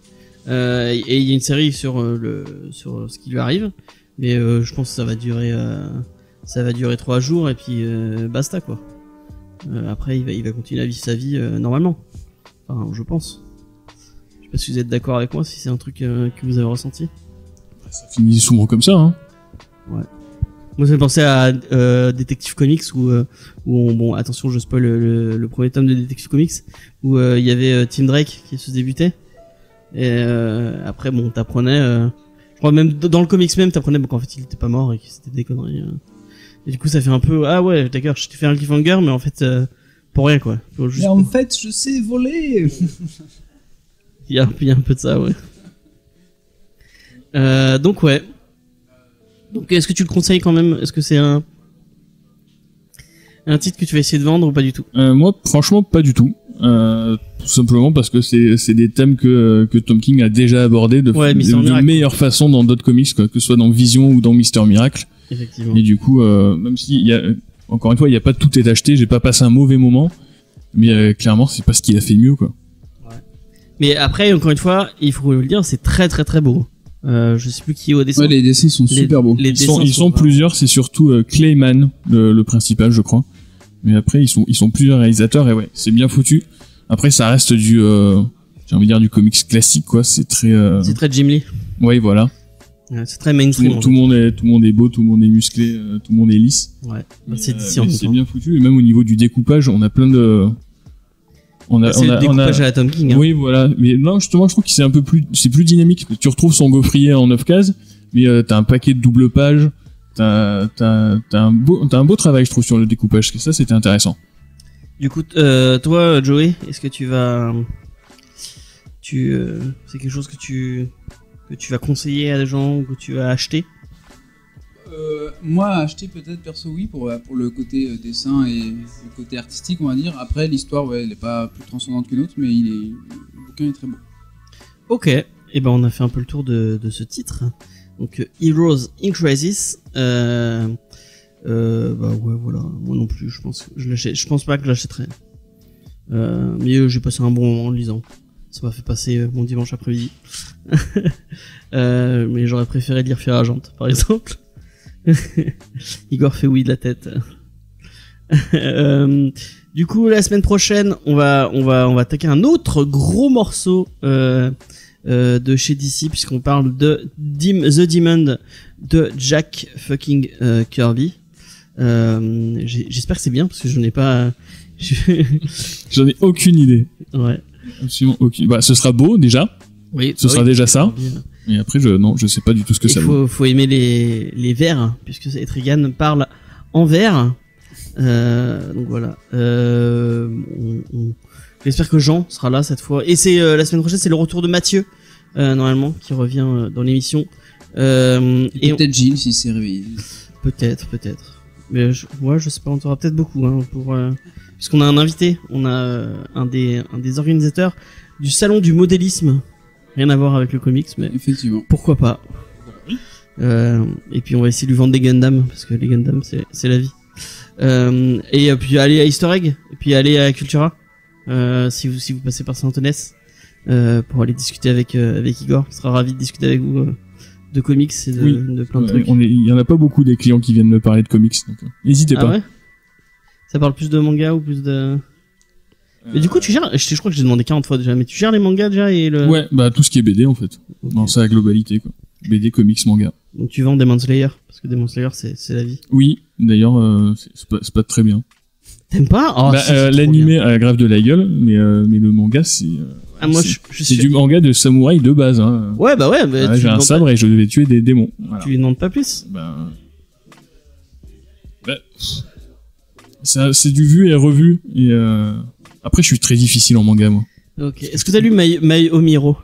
et il y a une série sur ce qui lui arrive, mais je pense que ça va durer 3 jours et puis basta quoi. Après il va continuer à vivre sa vie normalement, enfin je pense. Je sais pas si vous êtes d'accord avec moi, si c'est un truc que vous avez ressenti. Ça finit souvent comme ça hein. Ouais. Moi, ça me fait penser à Detective Comics où attention, je spoil le premier tome de Detective Comics où il y avait Tim Drake qui se débutait et après t'apprenais je crois même dans le comics même t'apprenais qu'en fait il était pas mort et que c'était des conneries et du coup ça fait un peu ouais d'accord, je t'ai fait un cliffhanger mais en fait pour rien quoi. Mais en fait je sais voler. il y a un peu de ça ouais. Donc ouais. Donc est-ce que tu le conseilles quand même? Est-ce que c'est un Un titre que tu vas essayer de vendre ou pas du tout? Moi, franchement, pas du tout. Tout simplement parce que c'est des thèmes que Tom King a déjà abordés de meilleure façon dans d'autres comics, quoi, que ce soit dans Vision ou dans Mister Miracle. Effectivement. Et du coup, même si encore une fois, il y a pas tout est acheté, j'ai pas passé un mauvais moment, mais clairement, c'est pas ce qu'il a fait mieux, quoi. Ouais. Mais après, encore une fois, il faut le dire, c'est très très très beau. Je sais plus qui est au dessin. Ouais, les dessins sont super beaux. Ils sont plusieurs, c'est surtout Clayman, le principal, je crois. Mais après, ils sont plusieurs réalisateurs et ouais, c'est bien foutu. Après, ça reste j'ai envie de dire du comics classique, quoi. C'est très Jim Lee. Ouais, voilà. Ouais, c'est très mainstream. Tout le monde est beau, tout le monde est musclé, tout le monde est lisse. Ouais. C'est bien foutu. Et même au niveau du découpage, on a plein de. C'est le découpage à la Tom King. Hein. Oui, voilà. Mais non, justement, je trouve que c'est plus dynamique. Tu retrouves son gaufrier en 9 cases, mais t'as un paquet de double pages. T'as un beau travail, je trouve, sur le découpage. Ça, c'était intéressant. Du coup, toi, Joey, est-ce que tu vas, c'est quelque chose que tu vas conseiller à des gens ou que tu vas acheter? Moi, acheter peut-être perso, oui, pour le côté dessin et le côté artistique, on va dire. Après, l'histoire, ouais, elle est pas plus transcendante qu'une autre, mais le bouquin est très beau. Ok, et ben on a fait un peu le tour de ce titre. Donc Heroes in Crisis. Bah ouais, voilà. Moi non plus, je pense pas que je l'achèterai. Mais j'ai passé un bon moment en le lisant. Ça m'a fait passer mon dimanche après-midi. Mais j'aurais préféré lire Fear Agent, par exemple. Igor fait oui de la tête. Du coup, la semaine prochaine, on va attaquer un autre gros morceau de chez DC, puisqu'on parle de The Demon de Jack fucking Kirby. J'espère que c'est bien, parce que je n'ai pas... J'en ai aucune idée. Ouais. Absolument aucune. Bah, ce sera beau, déjà. Oui. Ce sera déjà ça. Et après, je sais pas du tout ce que ça vaut. Faut aimer les vers, puisque Etrigan parle en vers. Donc voilà. J'espère que Jean sera là cette fois. Et c'est la semaine prochaine, c'est le retour de Mathieu, normalement, qui revient dans l'émission. Et peut-être Gilles si c'est réveillé. Peut-être. Mais je sais pas, on aura peut-être beaucoup, hein, puisqu'on a un invité, on a un des organisateurs du salon du modélisme. Rien à voir avec le comics, mais effectivement. Pourquoi pas. Et puis on va essayer de lui vendre des Gundam, parce que les Gundam c'est la vie. Et puis aller à Easter Egg, et puis aller à Cultura, si vous passez par Saint-Onès, pour aller discuter avec Igor, qui sera ravi de discuter avec vous de comics et de plein de trucs. Il y en a pas beaucoup des clients qui viennent me parler de comics, donc n'hésitez pas. Ouais, ça parle plus de manga ou plus de... Mais du coup, tu gères, je crois que j'ai demandé 40 fois déjà, mais tu gères les mangas déjà et le... Ouais, bah tout ce qui est BD en fait. Okay. Dans sa globalité, quoi. BD, comics, manga. Donc tu vends Demon Slayer, parce que Demon Slayer c'est la vie. Oui, d'ailleurs, c'est pas très bien. T'aimes pas? Oh, l'animé a grave de la gueule, mais le manga c'est du manga de samouraï de base. Hein. Ouais, bah ouais. J'ai un sabre et je devais tuer des démons. Voilà. Tu lui demandes pas plus? C'est du vu et revu et après je suis très difficile en manga moi. Ok. Est-ce que t'as lu My Omiro?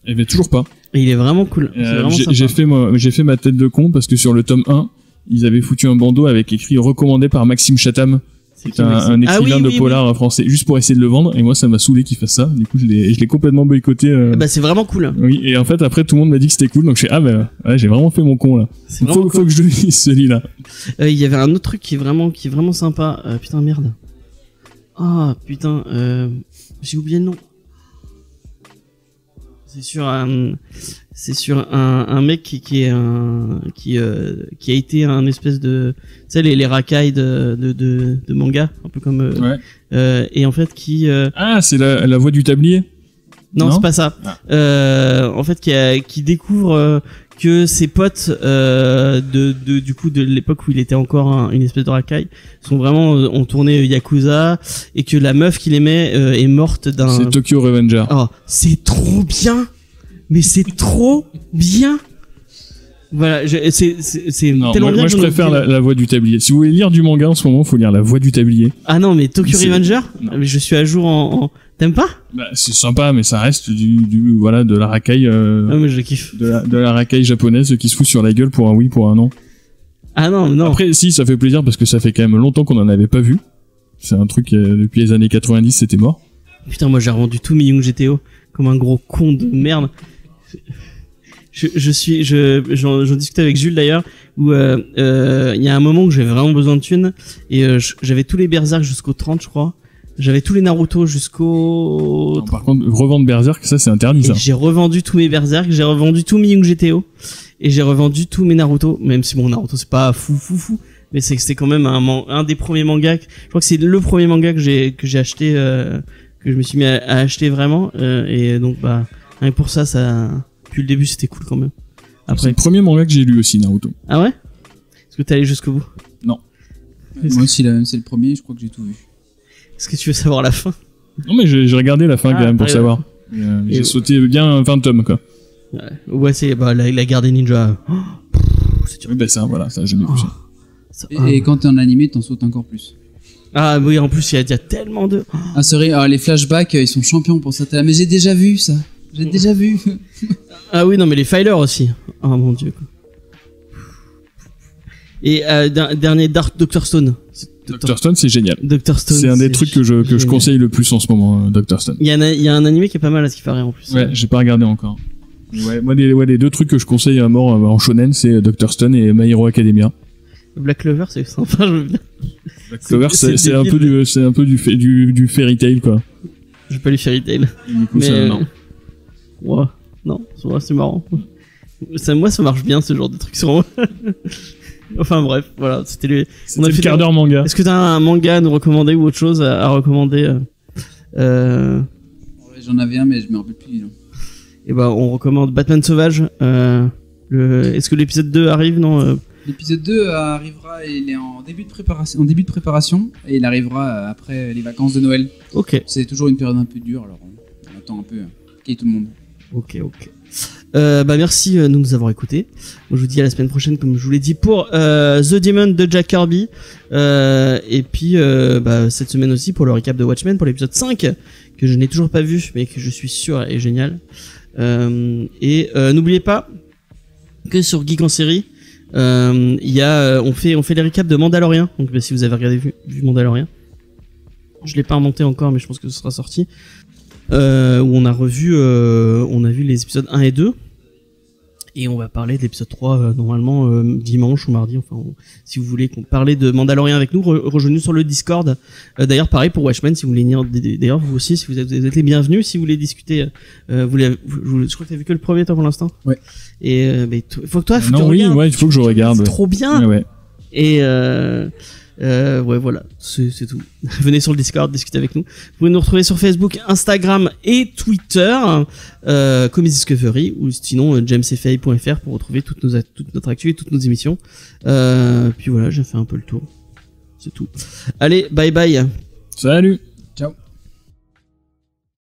Eh ben toujours pas. Et il est vraiment cool. J'ai fait ma tête de con parce que sur le tome 1, ils avaient foutu un bandeau avec écrit recommandé par Maxime Chatham. C'est un écrivain de polar français, juste pour essayer de le vendre, et moi ça m'a saoulé qu'il fasse ça. Du coup je l'ai complètement boycotté. Bah c'est vraiment cool. Oui, et en fait après tout le monde m'a dit que c'était cool, donc je fais ouais, j'ai vraiment fait mon con là. Faut que je le lise celui-là. Il y avait un autre truc qui est vraiment sympa. Putain merde. Ah putain, j'ai oublié le nom. C'est sur un mec qui a été un espèce de, tu sais, les racailles de manga, un peu comme et en fait c'est la voix du tablier. Non, c'est pas ça. En fait qui découvre que ses potes du coup de l'époque où il était encore une espèce de racaille sont vraiment ont tourné Yakuza, et que la meuf qu'il aimait est morte d'un... C'est Tokyo Revenger. Oh, c'est trop bien. Mais c'est trop bien. Voilà, c'est tellement bien. Moi je préfère la voix du tablier. Si vous voulez lire du manga en ce moment, faut lire la voix du tablier. Ah non, mais Tokyo Revenger, mais je suis à jour en... T'aimes pas? Bah, c'est sympa, mais ça reste de la racaille. Ah, mais je kiffe. De la racaille japonaise qui se fout sur la gueule pour un oui, pour un non. Ah non. Après, si, ça fait plaisir parce que ça fait quand même longtemps qu'on en avait pas vu. C'est un truc, depuis les années 90, c'était mort. Putain, moi j'ai revendu tous mes Young GTO comme un gros con de merde. J'en discutais avec Jules d'ailleurs, où il y a un moment où j'avais vraiment besoin de thunes, et j'avais tous les Berserk jusqu'au 30, je crois. J'avais tous les Naruto jusqu'au... Non, par contre, revendre Berserk, ça c'est interdit, ça. J'ai revendu tous mes Berserk, j'ai revendu tous mes Young GTO, et j'ai revendu tous mes Naruto, même si bon, Naruto c'est pas fou, mais c'était quand même un des premiers mangas, je crois que c'est le premier manga que j'ai acheté, que je me suis mis à acheter vraiment, et donc bah, rien que pour ça, depuis le début c'était cool quand même. Après, c'est le premier manga que j'ai lu aussi, Naruto. Ah ouais? Est-ce que t'es allé jusqu'au bout? Non. Moi aussi, c'est le premier, je crois que j'ai tout vu. Est-ce que tu veux savoir la fin? Non, mais j'ai regardé la fin quand même pour savoir. J'ai sauté bien 20 tomes, quoi. Ouais, c'est la guerre des ninjas. Oui, bah ça, voilà, ça j'ai vu ça. Et quand t'es en animé, t'en sautes encore plus. Ah oui, en plus, il y a tellement de... Ah, c'est vrai, les flashbacks, ils sont champions pour ça. Mais j'ai déjà vu ça. J'ai déjà vu. Ah oui, non, mais les filers aussi. Oh mon dieu. Et dernier Dark Dr. Stone. Dr. Stone, c'est génial. Dr. Stone, c'est un des trucs que je conseille le plus en ce moment, Dr. Stone. Il y a un animé qui est pas mal à ce qui paraît en plus. Ouais, j'ai pas regardé encore. Ouais, moi, les deux trucs que je conseille à mort en shonen, c'est Dr. Stone et My Hero Academia. Black Clover, c'est sympa, je veux bien. Black Clover, c'est un peu du fairy tale, quoi. J'ai pas lu fairy tale. Du coup, mais non. Ouais, non, c'est marrant. Moi, ça marche bien, ce genre de trucs sur moi. Enfin bref, voilà, c'était le quart d'heure manga. Est-ce que t'as un manga à nous recommander ou autre chose à recommander J'en avais un, mais je me rappelle plus du nom. Et bah, on recommande Batman Sauvage. Est-ce que l'épisode 2 arrive? Non. L'épisode 2 arrivera, il est en début de préparation, et il arrivera après les vacances de Noël. Ok. C'est toujours une période un peu dure, alors on attend un peu qu'il y ait tout le monde. Ok. Bah merci de nous avoir écoutés. Je vous dis à la semaine prochaine, comme je vous l'ai dit, pour The Demon de Jack Kirby. Et puis cette semaine aussi pour le recap de Watchmen, pour l'épisode 5, que je n'ai toujours pas vu, mais que je suis sûr est génial. N'oubliez pas que sur Geek en série, on fait les recaps de Mandalorian. Donc si vous avez vu Mandalorian, je l'ai pas inventé encore, mais je pense que ce sera sorti. Où on a vu les épisodes 1 et 2, et on va parler de l'épisode 3 normalement dimanche ou mardi, enfin si vous voulez qu'on parle de Mandalorian avec nous, rejoignez-nous sur le Discord. D'ailleurs pareil pour Watchmen, si vous voulez venir, d'ailleurs vous aussi, si vous êtes les bienvenus, si vous voulez discuter. Je crois que t'as vu que le premier toi pour l'instant. Ouais. Et faut que toi il faut que je regarde. C'est trop bien. Ouais. Et ouais, voilà, c'est tout. Venez sur le Discord, discutez avec nous. Vous pouvez nous retrouver sur Facebook, Instagram et Twitter, Comics Discovery, ou sinon jamesfay.fr pour retrouver toute notre actu et toutes nos émissions. Puis voilà, j'ai fait un peu le tour. C'est tout. Allez, bye bye. Salut.